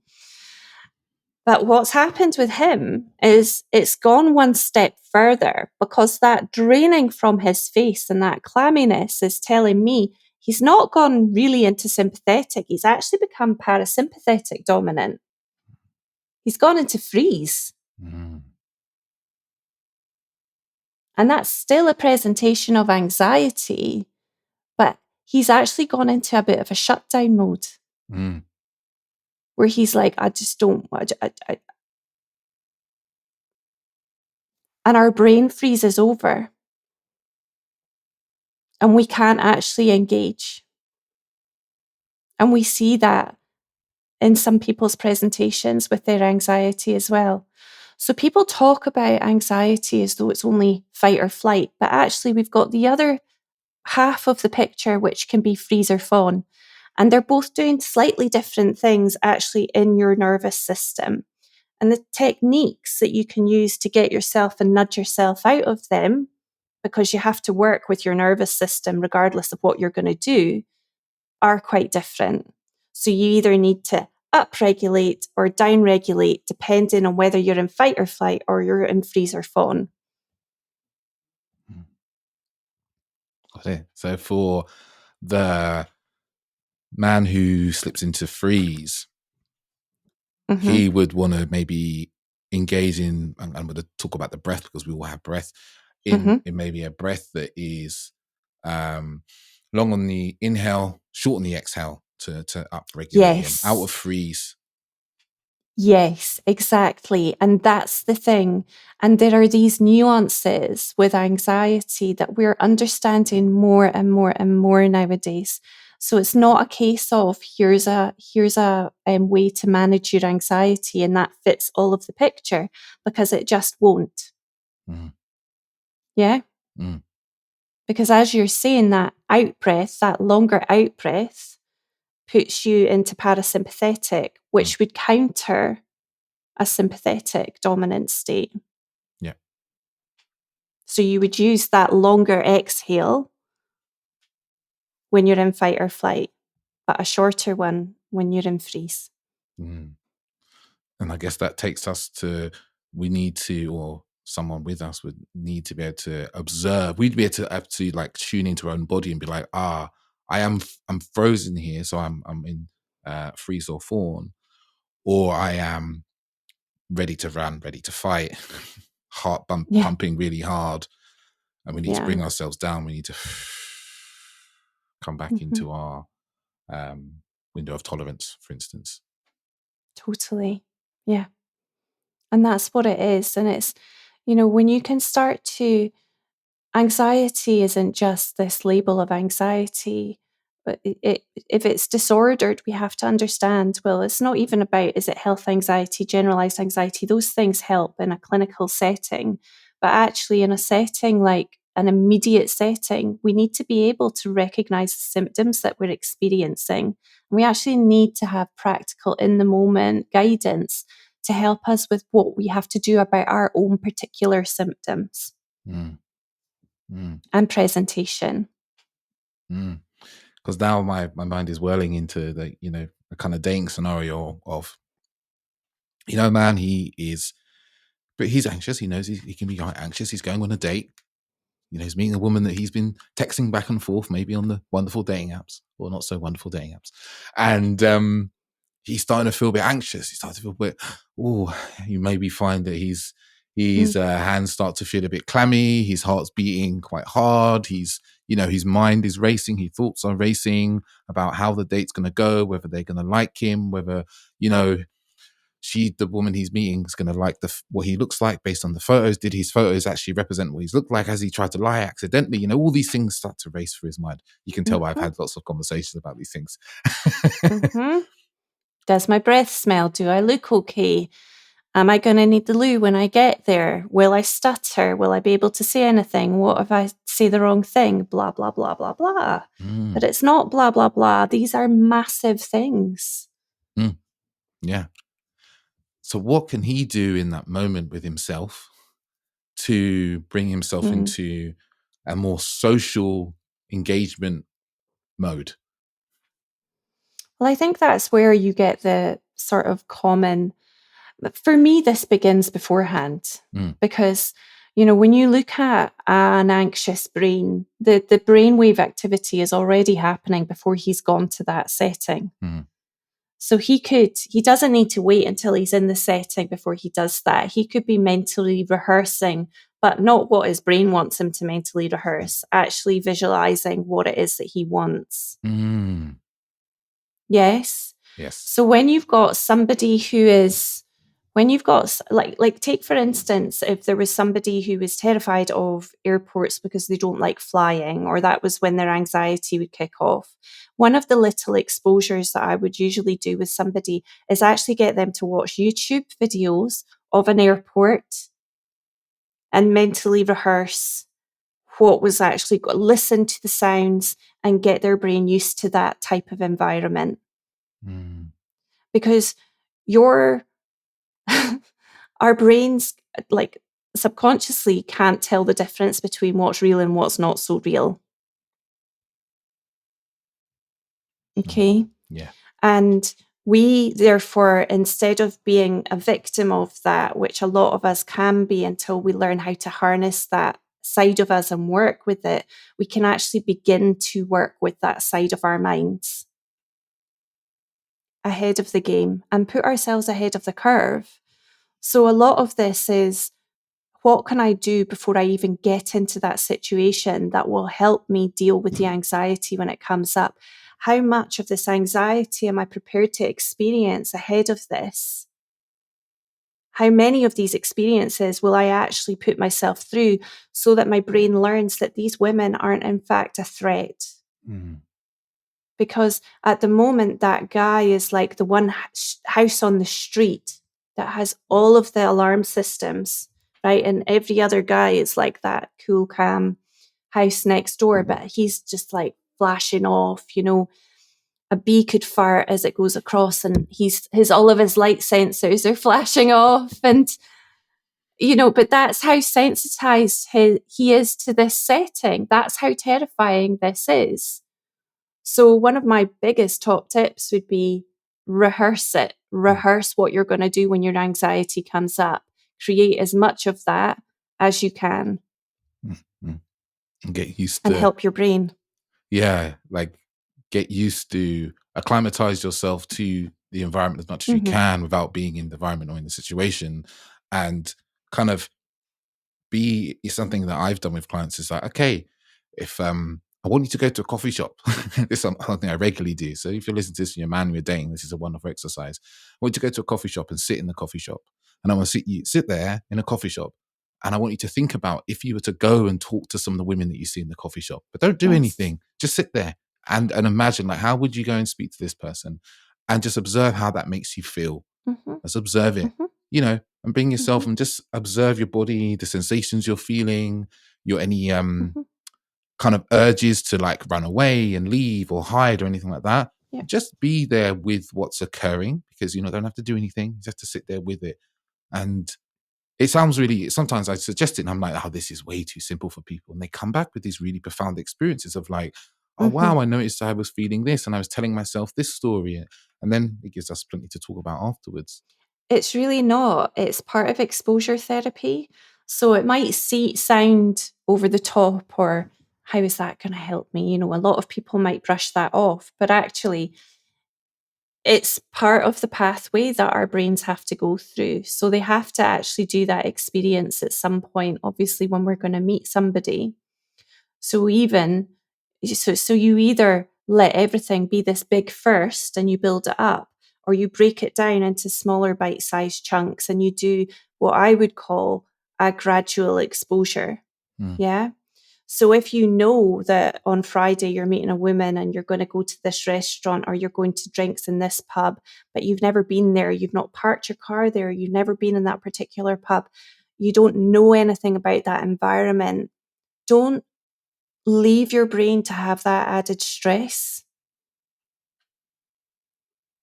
But what's happened with him is it's gone one step further, because that draining from his face and that clamminess is telling me he's not gone really into sympathetic. He's actually become parasympathetic dominant. He's gone into freeze. Mm. And that's still a presentation of anxiety, but he's actually gone into a bit of a shutdown mode. Where he's like, I just don't, and our brain freezes over and we can't actually engage. And we see that in some people's presentations with their anxiety as well. So people talk about anxiety as though it's only fight or flight, but actually we've got the other half of the picture, which can be freeze or fawn. And they're both doing slightly different things actually in your nervous system. And the techniques that you can use to get yourself and nudge yourself out of them, because you have to work with your nervous system regardless of what you're going to do, are quite different. So you either need to upregulate or downregulate depending on whether you're in fight or flight or you're in freeze or fawn. Okay. So for the man who slips into freeze, he would want to maybe engage in, and I'm going to talk about the breath because we all have breath, in maybe a breath that is long on the inhale, short on the exhale to upregulate him out of freeze. Yes, exactly. And that's the thing. And there are these nuances with anxiety that we're understanding more and more and more nowadays. So it's not a case of here's a way to manage your anxiety and that fits all of the picture, because it just won't. Yeah. Because as you're saying, that out breath, that longer out breath, puts you into parasympathetic, which would counter a sympathetic dominant state. Yeah. So you would use that longer exhale when you're in fight or flight, but a shorter one when you're in freeze. And I guess that takes us to, we need to, or someone with us would need to be able to observe. We'd be able to have to like tune into our own body and be like, I'm frozen here, so I'm in freeze or fawn, or I am ready to run, ready to fight, heart pumping really hard, and we need to bring ourselves down. We need to come back into our window of tolerance, for instance. Totally. Yeah. And that's what it is. And it's, when you can start to, anxiety isn't just this label of anxiety, but if it's disordered, we have to understand, well, it's not even about, is it health anxiety, generalized anxiety? Those things help in a clinical setting. But actually in a setting like an immediate setting, we need to be able to recognize the symptoms that we're experiencing. We actually need to have practical in the moment guidance to help us with what we have to do about our own particular symptoms and presentation. Because now my mind is whirling into the, a kind of dating scenario of, man, but he's anxious. He knows he can be quite anxious. He's going on a date. He's meeting a woman that he's been texting back and forth, maybe on the wonderful dating apps or not so wonderful dating apps. And he's starting to feel a bit anxious. He starts to feel a bit, you maybe find that his hands start to feel a bit clammy. His heart's beating quite hard. His mind is racing. His thoughts are racing about how the date's going to go, whether they're going to like him, whether, the woman he's meeting is going to like what he looks like based on the photos. Did his photos actually represent what he's looked like? Has he tried to lie accidentally? All these things start to race through his mind. You can tell I've had lots of conversations about these things. Does my breath smell? Do I look okay? Am I going to need the loo when I get there? Will I stutter? Will I be able to say anything? What if I say the wrong thing? Blah, blah, blah, blah, blah. But it's not blah, blah, blah. These are massive things. Yeah. So what can he do in that moment with himself to bring himself into a more social engagement mode? Well, I think that's where you get the sort of common, for me, this begins beforehand because, when you look at an anxious brain, the brainwave activity is already happening before he's gone to that setting. So he doesn't need to wait until he's in the setting before he does that. He could be mentally rehearsing, but not what his brain wants him to mentally rehearse, actually visualizing what it is that he wants. Yes. So when you've got somebody like take for instance, if there was somebody who was terrified of airports because they don't like flying, or that was when their anxiety would kick off, one of the little exposures that I would usually do with somebody is actually get them to watch YouTube videos of an airport and mentally rehearse what was actually, listen to the sounds and get their brain used to that type of environment. Because our brains, like, subconsciously can't tell the difference between what's real and what's not so real. Okay? Yeah. And we, therefore, instead of being a victim of that, which a lot of us can be until we learn how to harness that side of us and work with it, we can actually begin to work with that side of our minds ahead of the game and put ourselves ahead of the curve. So a lot of this is, what can I do before I even get into that situation that will help me deal with the anxiety when it comes up? How much of this anxiety am I prepared to experience ahead of this? How many of these experiences will I actually put myself through so that my brain learns that these women aren't in fact a threat? Because at the moment, that guy is like the one house on the street that has all of the alarm systems, right? And every other guy is like that cool, calm house next door, but he's just like flashing off, a bee could fart as it goes across and all of his light sensors are flashing off. And, but that's how sensitized he is to this setting. That's how terrifying this is. So one of my biggest top tips would be rehearse it. Rehearse what you're going to do when your anxiety comes up. Create as much of that as you can. Get used to, and help your brain. Yeah, like get used to acclimatize yourself to the environment as much as you can without being in the environment or in the situation, and kind of be something that I've done with clients is like, okay, if I want you to go to a coffee shop. This is something I regularly do. So if you're listening to this and you're a man, you're dating, this is a wonderful exercise. I want you to go to a coffee shop and sit in the coffee shop. And I want to sit there in a coffee shop. And I want you to think about if you were to go and talk to some of the women that you see in the coffee shop, but don't do anything. Just sit there and imagine, like, how would you go and speak to this person? And just observe how that makes you feel. Just observe it, and bring yourself and just observe your body, the sensations you're feeling, your any kind of urges to like run away and leave or hide or anything like that. Yeah. Just be there with what's occurring, because don't have to do anything. You just have to sit there with it. And it sounds really, sometimes I suggest it and I'm like, oh, this is way too simple for people. And they come back with these really profound experiences of like, oh, wow, I noticed I was feeling this and I was telling myself this story. And then it gives us plenty to talk about afterwards. It's really not. It's part of exposure therapy. So it might sound over the top, or how is that going to help me? A lot of people might brush that off, but actually it's part of the pathway that our brains have to go through. So they have to actually do that experience at some point, obviously, when we're going to meet somebody. So you either let everything be this big first and you build it up, or you break it down into smaller bite-sized chunks and you do what I would call a gradual exposure. Yeah. So if you know that on Friday you're meeting a woman and you're going to go to this restaurant or you're going to drinks in this pub, but you've never been there, you've not parked your car there, you've never been in that particular pub, you don't know anything about that environment, don't leave your brain to have that added stress.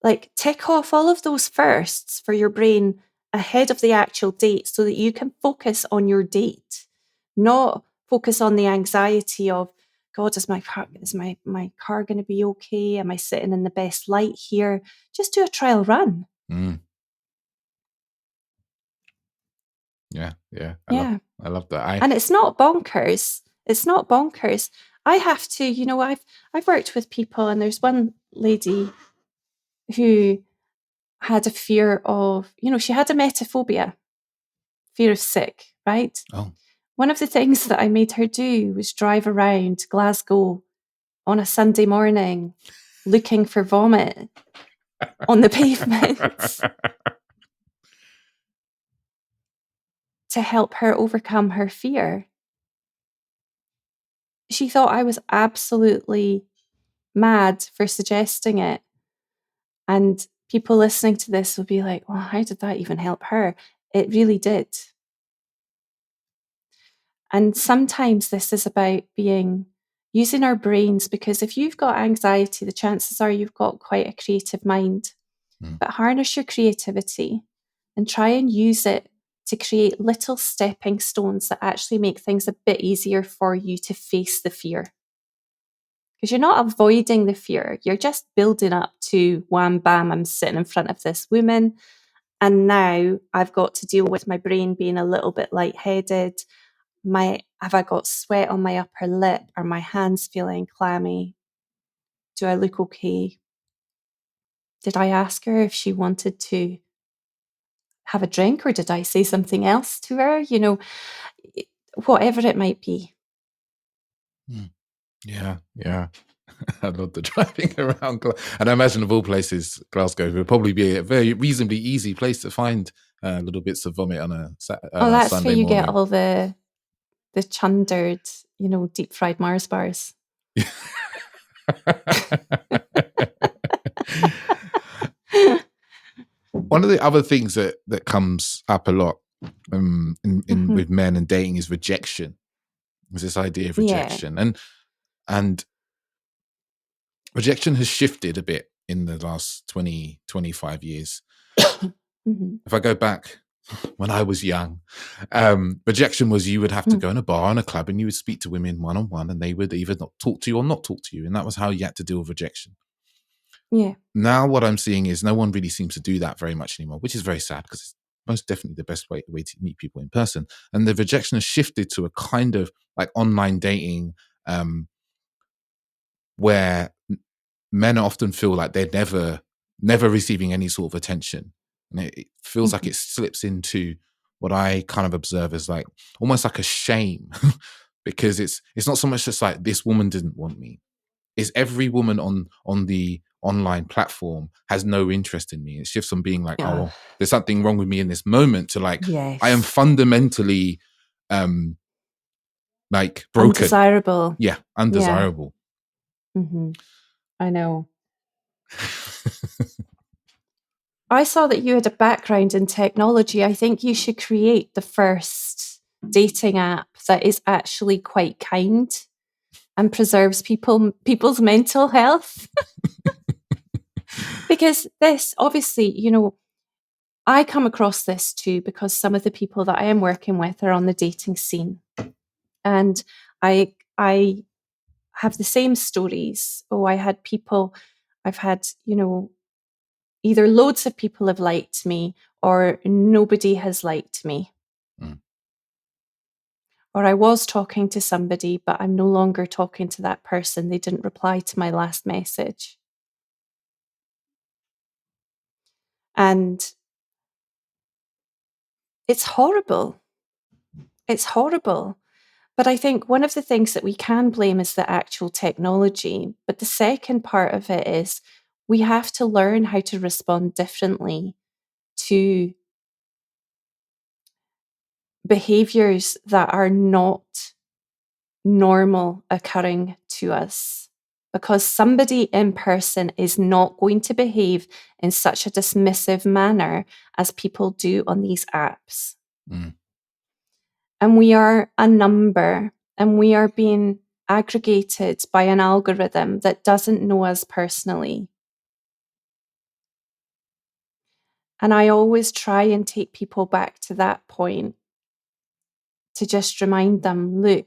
Like, tick off all of those firsts for your brain ahead of the actual date so that you can focus on your date, not focus on the anxiety of, God, is my car going to be okay? Am I sitting in the best light here? Just do a trial run. Yeah. I love that. And it's not bonkers. It's not bonkers. I have to, I've worked with people, and there's one lady who had a fear of, she had emetophobia, fear of sick, right? Oh. One of the things that I made her do was drive around Glasgow on a Sunday morning looking for vomit on the pavements to help her overcome her fear. She thought I was absolutely mad for suggesting it. And people listening to this will be like, well, how did that even help her? It really did. And sometimes this is about using our brains, because if you've got anxiety, the chances are you've got quite a creative mind. But harness your creativity and try and use it to create little stepping stones that actually make things a bit easier for you to face the fear. Because you're not avoiding the fear, you're just building up to wham, bam, I'm sitting in front of this woman, and now I've got to deal with my brain being a little bit lightheaded. Have I got sweat on my upper lip? Are my hands feeling clammy? Do I look okay? Did I ask her if she wanted to have a drink, or did I say something else to her? Whatever it might be. Yeah. I love the driving around. And I imagine of all places, Glasgow would probably be a very reasonably easy place to find little bits of vomit on a that's Sunday where you morning. get all the chundered, deep fried Mars bars. One of the other things that comes up a lot with men and dating is rejection. There's this idea of rejection. Yeah. And rejection has shifted a bit in the last 20, 25 years. If I go back when I was young, rejection was you would have to go in a bar and a club and you would speak to women one-on-one, and they would either not talk to you or not talk to you. And that was how you had to deal with rejection. Yeah. Now what I'm seeing is no one really seems to do that very much anymore, which is very sad, because it's most definitely the best way to meet people in person. And the rejection has shifted to a kind of like online dating, where men often feel like they're never receiving any sort of attention. And it feels like it slips into what I kind of observe as like almost like a shame, because it's not so much just like this woman didn't want me. It's every woman on the online platform has no interest in me. It shifts from being like, oh, there's something wrong with me in this moment, to like, yes, I am fundamentally like broken. Undesirable. Yeah, undesirable. Yeah. I know. I saw that you had a background in technology. I think you should create the first dating app that is actually quite kind and preserves people's mental health. Because this, obviously, I come across this too because some of the people that I am working with are on the dating scene. And I have the same stories. I've had, either loads of people have liked me or nobody has liked me. Mm. Or I was talking to somebody, but I'm no longer talking to that person. They didn't reply to my last message. And it's horrible. It's horrible. But I think one of the things that we can blame is the actual technology. But the second part of it is we have to learn how to respond differently to behaviors that are not normal occurring to us. Because somebody in person is not going to behave in such a dismissive manner as people do on these apps. Mm. And we are a number, and we are being aggregated by an algorithm that doesn't know us personally. And I always try and take people back to that point to just remind them, look,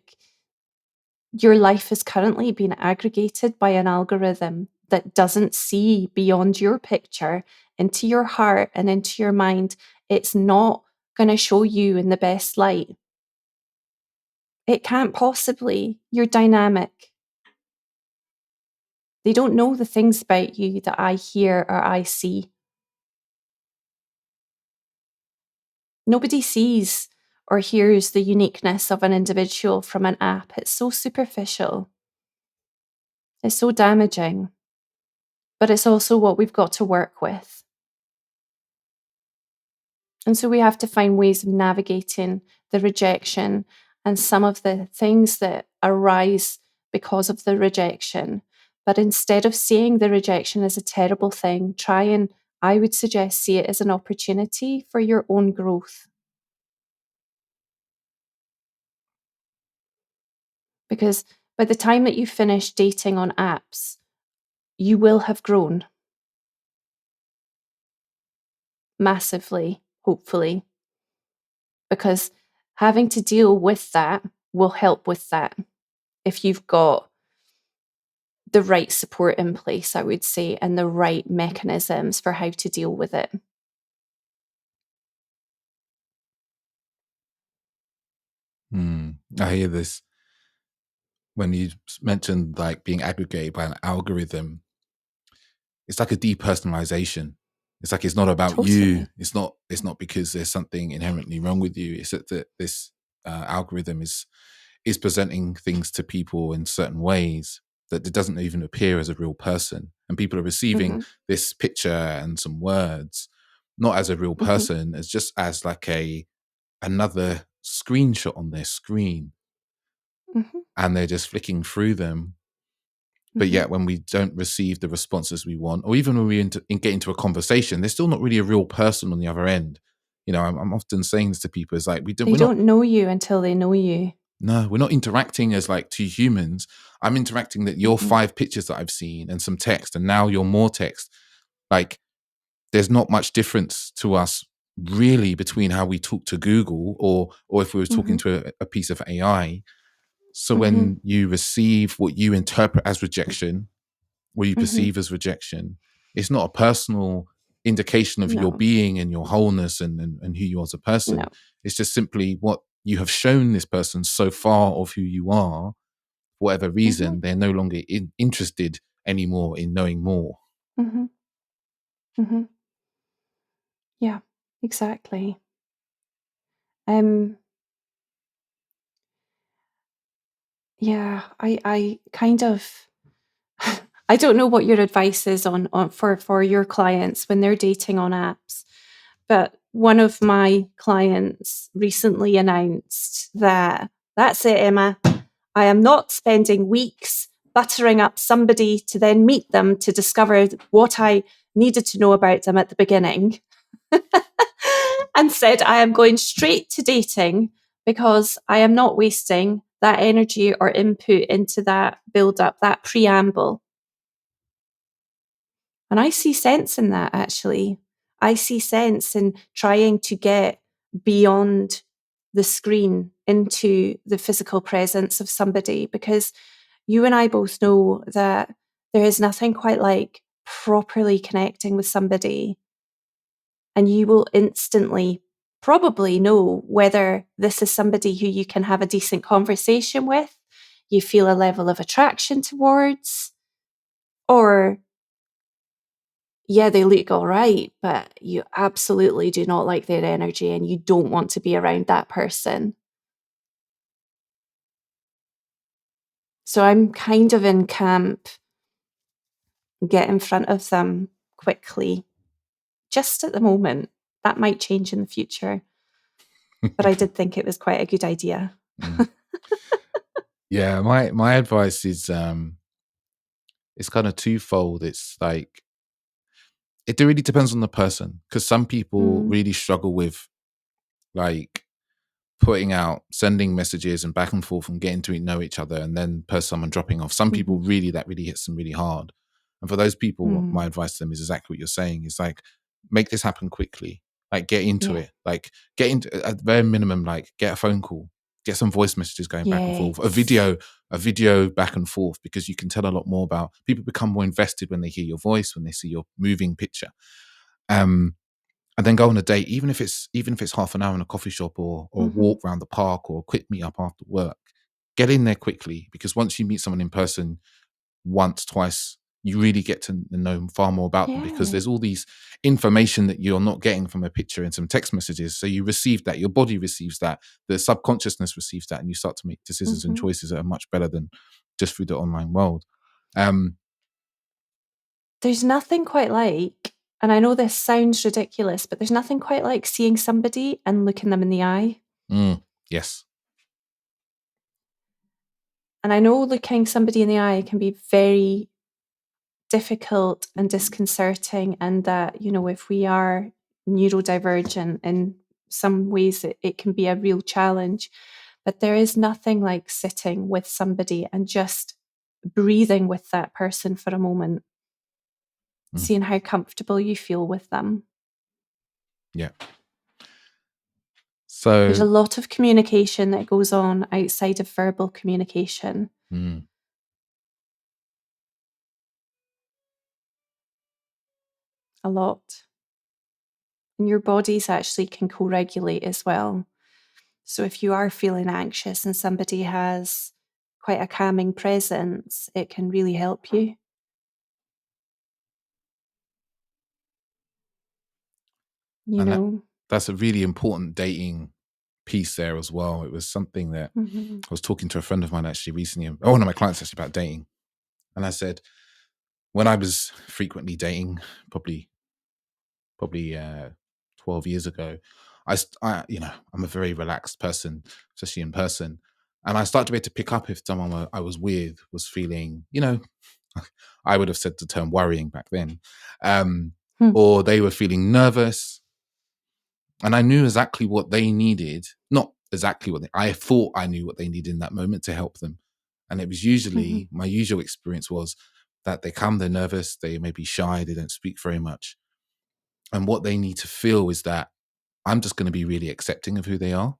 your life is currently being aggregated by an algorithm that doesn't see beyond your picture into your heart and into your mind. It's not going to show you in the best light. It can't possibly. You're dynamic. They don't know the things about you that I hear or I see. Nobody sees or hears the uniqueness of an individual from an app. It's so superficial. It's so damaging. But it's also what we've got to work with. And so we have to find ways of navigating the rejection and some of the things that arise because of the rejection. But instead of seeing the rejection as a terrible thing, I would suggest, see it as an opportunity for your own growth. Because by the time that you finish dating on apps, you will have grown massively, hopefully. Because having to deal with that will help with that. If you've got the right support in place, I would say, and the right mechanisms for how to deal with it. I hear this when you mentioned like being aggregated by an algorithm. It's like a depersonalization. It's like it's not about you. It's not because there's something inherently wrong with you. It's that this algorithm is presenting things to people in certain ways that it doesn't even appear as a real person, and people are receiving this picture and some words not as a real person, as just as like another screenshot on their screen, and they're just flicking through them. But yet when we don't receive the responses we want, or even when we get into a conversation, there's still not really a real person on the other end. I'm often saying this to people, it's like, they don't know you until they know you. No, we're not interacting as like two humans. I'm interacting that your 5 pictures that I've seen and some text, and now you're more text. Like, there's not much difference to us really between how we talk to Google or if we were talking to a piece of AI. So when you receive what you interpret as rejection, what you perceive as rejection, it's not a personal indication of your being and your wholeness and who you are as a person. No. It's just simply what you have shown this person so far of who you are. For whatever reason, they're no longer interested anymore in knowing more. Yeah, exactly. Yeah, I kind of I don't know what your advice is on for your clients when they're dating on apps, but one of my clients recently announced that, that's it, Emma. I am not spending weeks buttering up somebody to then meet them to discover what I needed to know about them at the beginning. And said, I am going straight to dating because I am not wasting that energy or input into that build up, that preamble. And I see sense in that, actually. I see sense in trying to get beyond the screen into the physical presence of somebody, because you and I both know that there is nothing quite like properly connecting with somebody, and you will instantly probably know whether this is somebody who you can have a decent conversation with, you feel a level of attraction towards, or yeah, they look all right, but you absolutely do not like their energy and you don't want to be around that person. So I'm kind of in camp, get in front of them quickly, just at the moment. That might change in the future. But I did think it was quite a good idea. Yeah, my advice is it's kind of twofold. It's like, it really depends on the person, because some people really struggle with like sending messages and back and forth and getting to know each other, and then per someone dropping off. Some people that really hits them really hard. And for those people, my advice to them is exactly what you're saying. It's like, make this happen quickly. Like, get into it. Like, get into, at very minimum, like, get a phone call, get some voice messages going back and forth, a video back and forth, because you can tell a lot more about, people become more invested when they hear your voice, when they see your moving picture. And then go on a date, even if it's half an hour in a coffee shop, or a walk around the park, or a quick meet up after work. Get in there quickly, because once you meet someone in person once, twice, you really get to know far more about them, because there's all these information that you're not getting from a picture and some text messages. So you receive that, your body receives that, the subconsciousness receives that, and you start to make decisions and choices that are much better than just through the online world. There's nothing quite like, and I know this sounds ridiculous, but there's nothing quite like seeing somebody and looking them in the eye. Yes. And I know looking somebody in the eye can be very difficult and disconcerting, and that, you know, if we are neurodivergent in some ways, it can be a real challenge. But there is nothing like sitting with somebody and just breathing with that person for a moment, seeing how comfortable you feel with them. Yeah. So there's a lot of communication that goes on outside of verbal communication. A lot. And your bodies actually can co-regulate as well. So if you are feeling anxious and somebody has quite a calming presence, it can really help you. That's a really important dating piece there as well. It was something that I was talking to a friend of mine actually recently, one of my clients actually, about dating. And I said, when I was frequently dating, probably 12 years ago, I I'm a very relaxed person, especially in person. And I started to be able to pick up if someone I was with was feeling, I would have said the term worrying back then, or they were feeling nervous. And I knew exactly what they needed, not exactly I thought I knew what they needed in that moment to help them. And it was usually, my usual experience was that they come, they're nervous, they may be shy, they don't speak very much. And what they need to feel is that I'm just going to be really accepting of who they are.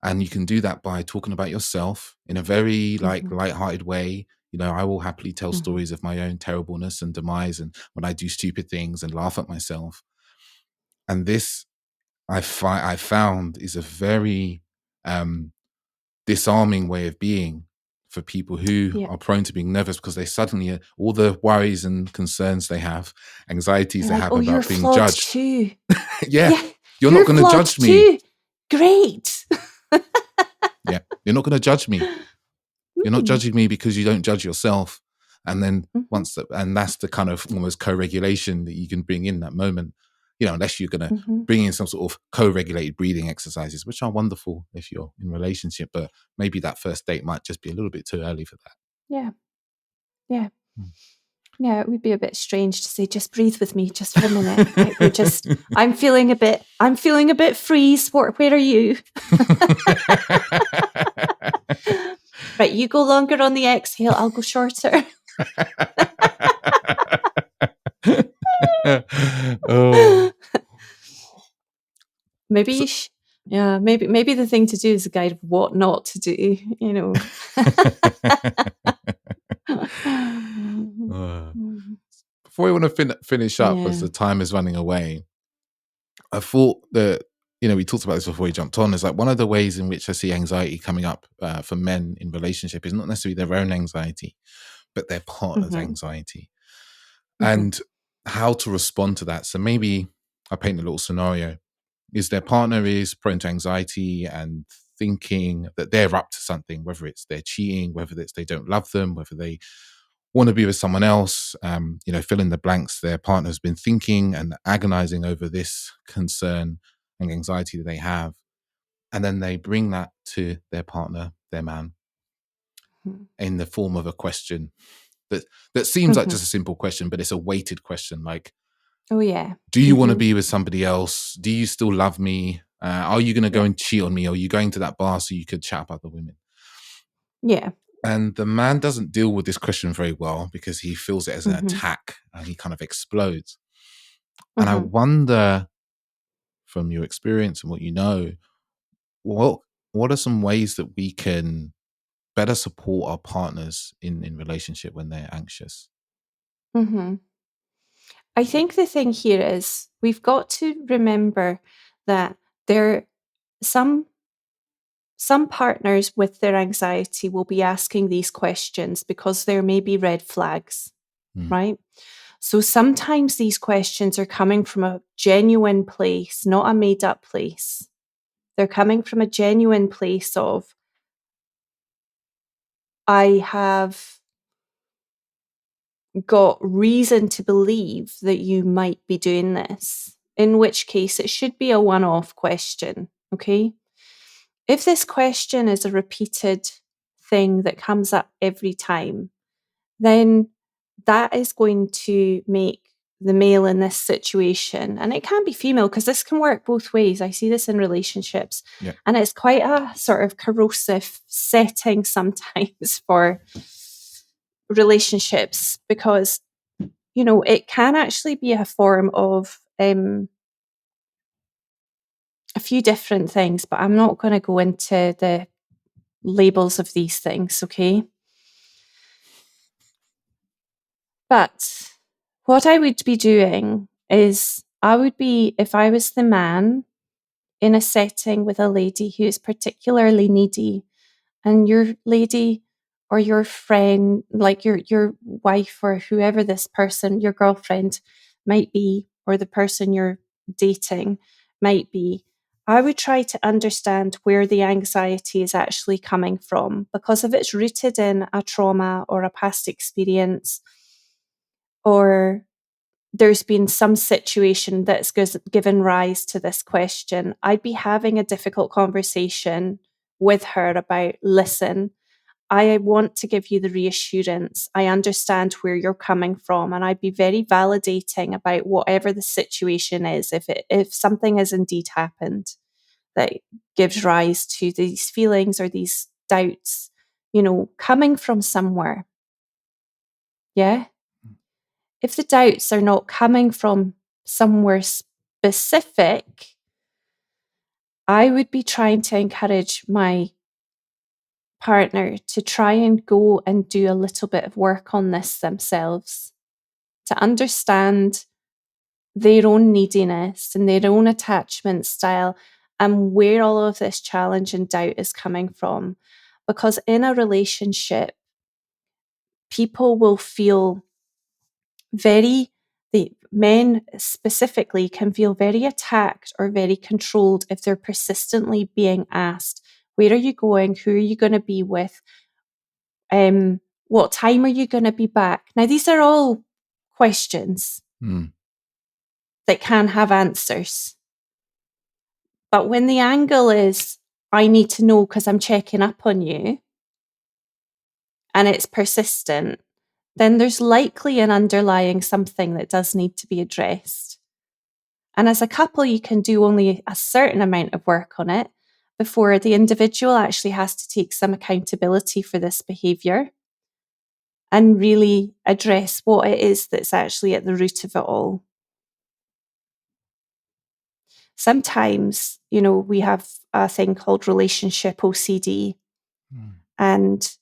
And you can do that by talking about yourself in a very lighthearted way. I will happily tell stories of my own terribleness and demise, and when I do stupid things, and laugh at myself. And this, I found, is a very disarming way of being for people who are prone to being nervous, because they suddenly, all the worries and concerns they have, anxieties they have about being judged. Too. Yeah, you're not going to judge me. Great. Yeah, you're not going to judge me. You're not judging me because you don't judge yourself. And then and that's the kind of almost co-regulation that you can bring in that moment. Unless you're going to bring in some sort of co-regulated breathing exercises, which are wonderful if you're in a relationship, but maybe that first date might just be a little bit too early for that. Yeah. Yeah, it would be a bit strange to say, just breathe with me just for a minute. Right? I'm feeling a bit freeze. Where are you? Right, you go longer on the exhale, I'll go shorter. Oh. Maybe maybe the thing to do is a guide of what not to do, Before we want to finish up, as the time is running away, I thought that, we talked about this before we jumped on, is like one of the ways in which I see anxiety coming up for men in relationship is not necessarily their own anxiety, but their partner's anxiety, and how to respond to that. So maybe I paint a little scenario. Is their partner is prone to anxiety and thinking that they're up to something, whether it's they're cheating, whether it's they don't love them, whether they want to be with someone else, fill in the blanks. Their partner's been thinking and agonizing over this concern and anxiety that they have. And then they bring that to their partner, their man, in the form of a question that seems like just a simple question, but it's a weighted question. Like, oh yeah, do you want to be with somebody else? Do you still love me? Are you going to go and cheat on me? Or are you going to that bar so you could chat about the women? Yeah. And the man doesn't deal with this question very well because he feels it as an attack and he kind of explodes. And I wonder, from your experience and what you know, what are some ways that we can better support our partners in relationship when they're anxious? I think the thing here is we've got to remember that there some partners with their anxiety will be asking these questions because there may be red flags, right? So sometimes these questions are coming from a genuine place, not a made up place. They're coming from a genuine place of, I have got reason to believe that you might be doing this, in which case it should be a one-off question, okay? If this question is a repeated thing that comes up every time, then that is going to make the male in this situation, and it can be female because this can work both ways. I see this in relationships, and it's quite a sort of corrosive setting sometimes for relationships because, it can actually be a form of a few different things, but I'm not going to go into the labels of these things, okay? But what I would be doing is if I was the man in a setting with a lady who is particularly needy, and your lady or your friend, like your wife or whoever this person, your girlfriend might be, or the person you're dating might be, I would try to understand where the anxiety is actually coming from. Because if it's rooted in a trauma or a past experience, or there's been some situation that's given rise to this question, I'd be having a difficult conversation with her about, listen, I want to give you the reassurance. I understand where you're coming from, and I'd be very validating about whatever the situation is. If something has indeed happened that gives rise to these feelings or these doubts, coming from somewhere. Yeah. If the doubts are not coming from somewhere specific, I would be trying to encourage my partner to try and go and do a little bit of work on this themselves, to understand their own neediness and their own attachment style and where all of this challenge and doubt is coming from. Because in a relationship, people will feel the men specifically can feel very attacked or very controlled if they're persistently being asked, where are you going? Who are you going to be with? What time are you going to be back? Now, these are all questions that can have answers. But when the angle is, I need to know because I'm checking up on you, and it's persistent, then there's likely an underlying something that does need to be addressed. And as a couple, you can do only a certain amount of work on it before the individual actually has to take some accountability for this behaviour and really address what it is that's actually at the root of it all. Sometimes, we have a thing called relationship OCD, and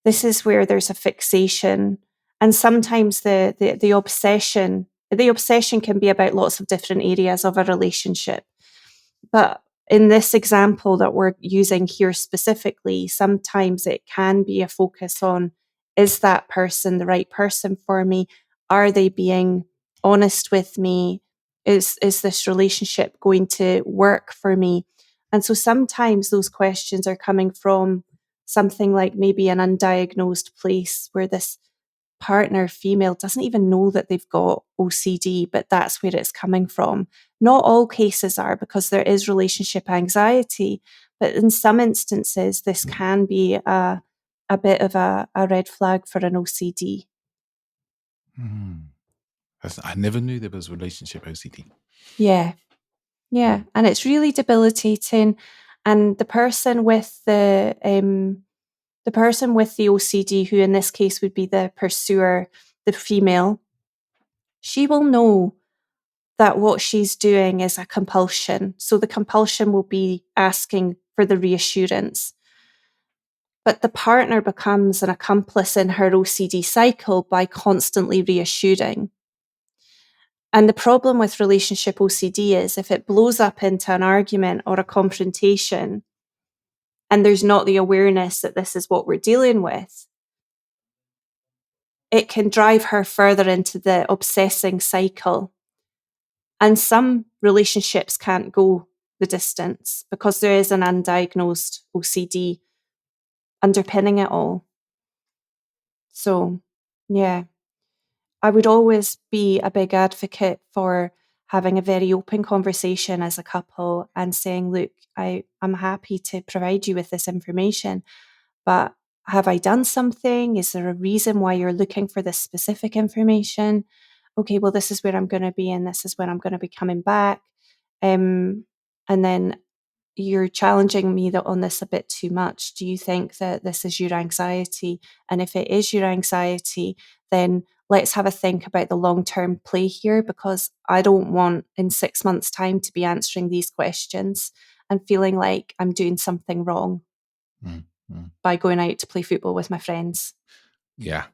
this is where there's a fixation. And sometimes the obsession can be about lots of different areas of a relationship. But in this example that we're using here specifically, sometimes it can be a focus on, is that person the right person for me? Are they being honest with me? Is this relationship going to work for me? And so sometimes those questions are coming from something like maybe an undiagnosed place where this partner, female, doesn't even know that they've got OCD, but that's where it's coming from. Not all cases are, because there is relationship anxiety, but in some instances, this can be a bit of a red flag for an OCD. I never knew there was relationship OCD. Yeah. And it's really debilitating. And the person with the OCD, who in this case would be the pursuer, the female, she will know that what she's doing is a compulsion. So the compulsion will be asking for the reassurance. But the partner becomes an accomplice in her OCD cycle by constantly reassuring. And the problem with relationship OCD is if it blows up into an argument or a confrontation, and there's not the awareness that this is what we're dealing with, it can drive her further into the obsessing cycle. And some relationships can't go the distance because there is an undiagnosed OCD underpinning it all. So, yeah, I would always be a big advocate for having a very open conversation as a couple and saying, look, I'm happy to provide you with this information, but have I done something? Is there a reason why you're looking for this specific information? Okay, well, this is where I'm going to be and this is when I'm going to be coming back. And then you're challenging me on this a bit too much. Do you think that this is your anxiety? And if it is your anxiety, then let's have a think about the long-term play here, because I don't want in 6 months' time to be answering these questions and feeling like I'm doing something wrong by going out to play football with my friends. Yeah.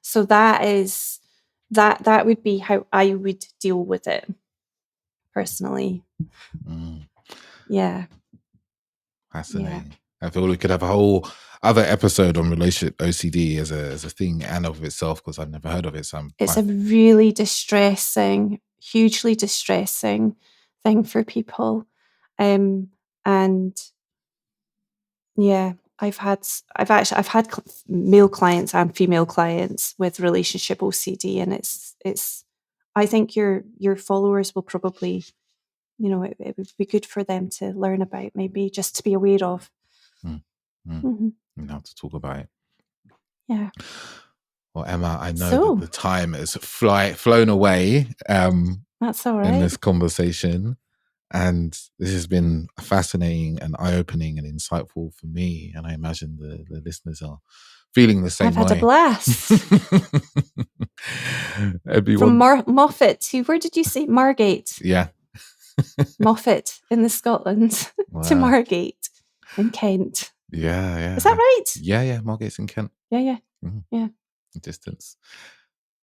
So that would be how I would deal with it personally. Yeah. Fascinating. Yeah. I feel we could have a whole other episode on relationship OCD as a thing and of itself, because I've never heard of it. So it's a really distressing, hugely distressing thing for people. And yeah, I've had male clients and female clients with relationship OCD, and it's I think your followers will probably, it would be good for them to learn about, maybe just to be aware of. How to talk about it. Yeah. Well, Emma, I know that the time has flown away. That's all right. In this conversation. And this has been fascinating and eye-opening and insightful for me. And I imagine the listeners are feeling the same way. I've had a blast. From Moffat to, where did you say? Margate. Yeah. Moffat in the Scotland to Margate in Kent. Yeah. Is that right? Yeah. Margate's in Kent. Yeah. Yeah. Distance.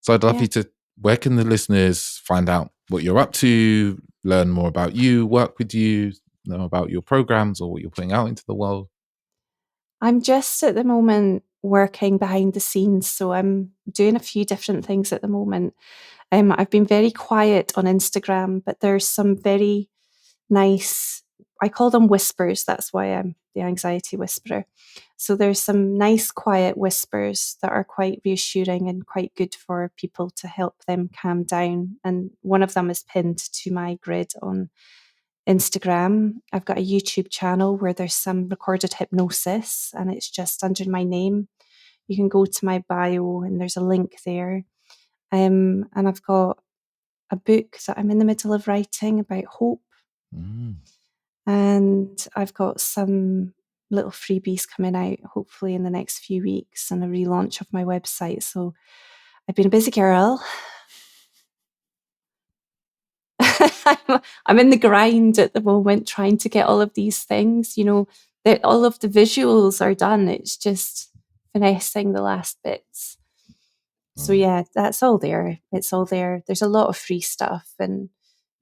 So I'd love you to, where can the listeners find out what you're up to, learn more about you, work with you, know about your programs or what you're putting out into the world? I'm just at the moment working behind the scenes. So I'm doing a few different things at the moment. I've been very quiet on Instagram, but there's some very nice, I call them whispers. That's why I'm the anxiety whisperer. So there's some nice quiet whispers that are quite reassuring and quite good for people to help them calm down. And one of them is pinned to my grid on Instagram. I've got a YouTube channel where there's some recorded hypnosis, and it's just under my name. You can go to my bio and there's a link there. And I've got a book that I'm in the middle of writing about hope. And I've got some little freebies coming out, hopefully in the next few weeks, and a relaunch of my website. So I've been a busy girl. I'm in the grind at the moment, trying to get all of these things, that all of the visuals are done. It's just finessing the last bits. So yeah, that's all there. It's all there. There's a lot of free stuff, and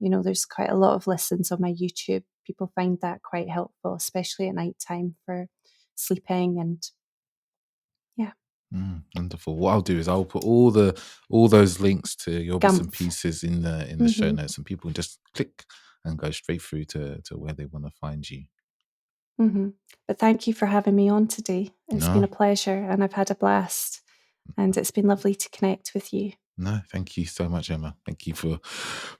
there's quite a lot of listens on my YouTube. People find that quite helpful, especially at night time for sleeping. And yeah. Wonderful. What I'll do is I'll put all those links to your bits and pieces in the show notes, and people can just click and go straight through to where they want to find you. But thank you for having me on today. It's been a pleasure, and I've had a blast, and it's been lovely to connect with you. No, thank you so much, Emma. Thank you for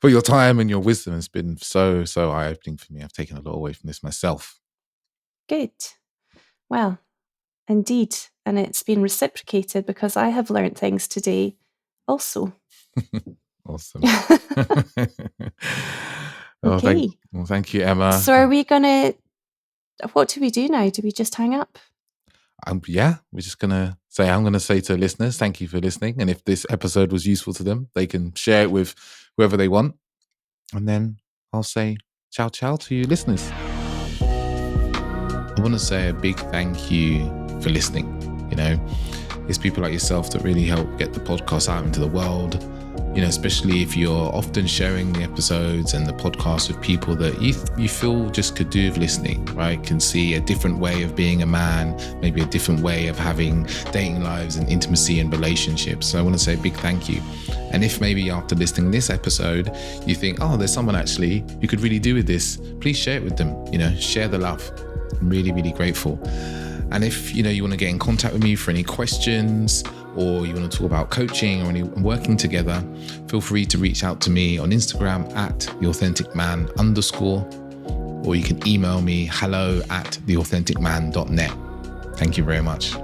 your time and your wisdom. It's been so eye-opening for me. I've taken a lot away from this myself. Good. Well, indeed. And it's been reciprocated, because I have learned things today also. Awesome. Okay. Thank you, Emma. So what do we do now? Do we just hang up? Yeah, we're just I'm going to say to listeners, thank you for listening. And if this episode was useful to them, they can share it with whoever they want. And then I'll say ciao to you listeners. I want to say a big thank you for listening. It's people like yourself that really help get the podcast out into the world. Especially if you're often sharing the episodes and the podcast with people that you feel just could do with listening, right? Can see a different way of being a man, maybe a different way of having dating lives and intimacy and relationships. So I want to say a big thank you. And if maybe after listening to this episode, you think, oh, there's someone actually who could really do with this, please share it with them. Share the love. I'm really, really grateful. And if you want to get in contact with me for any questions, or you want to talk about coaching or any working together, feel free to reach out to me on Instagram @theauthenticman_, or you can email me hello@theauthenticman.net. Thank you very much.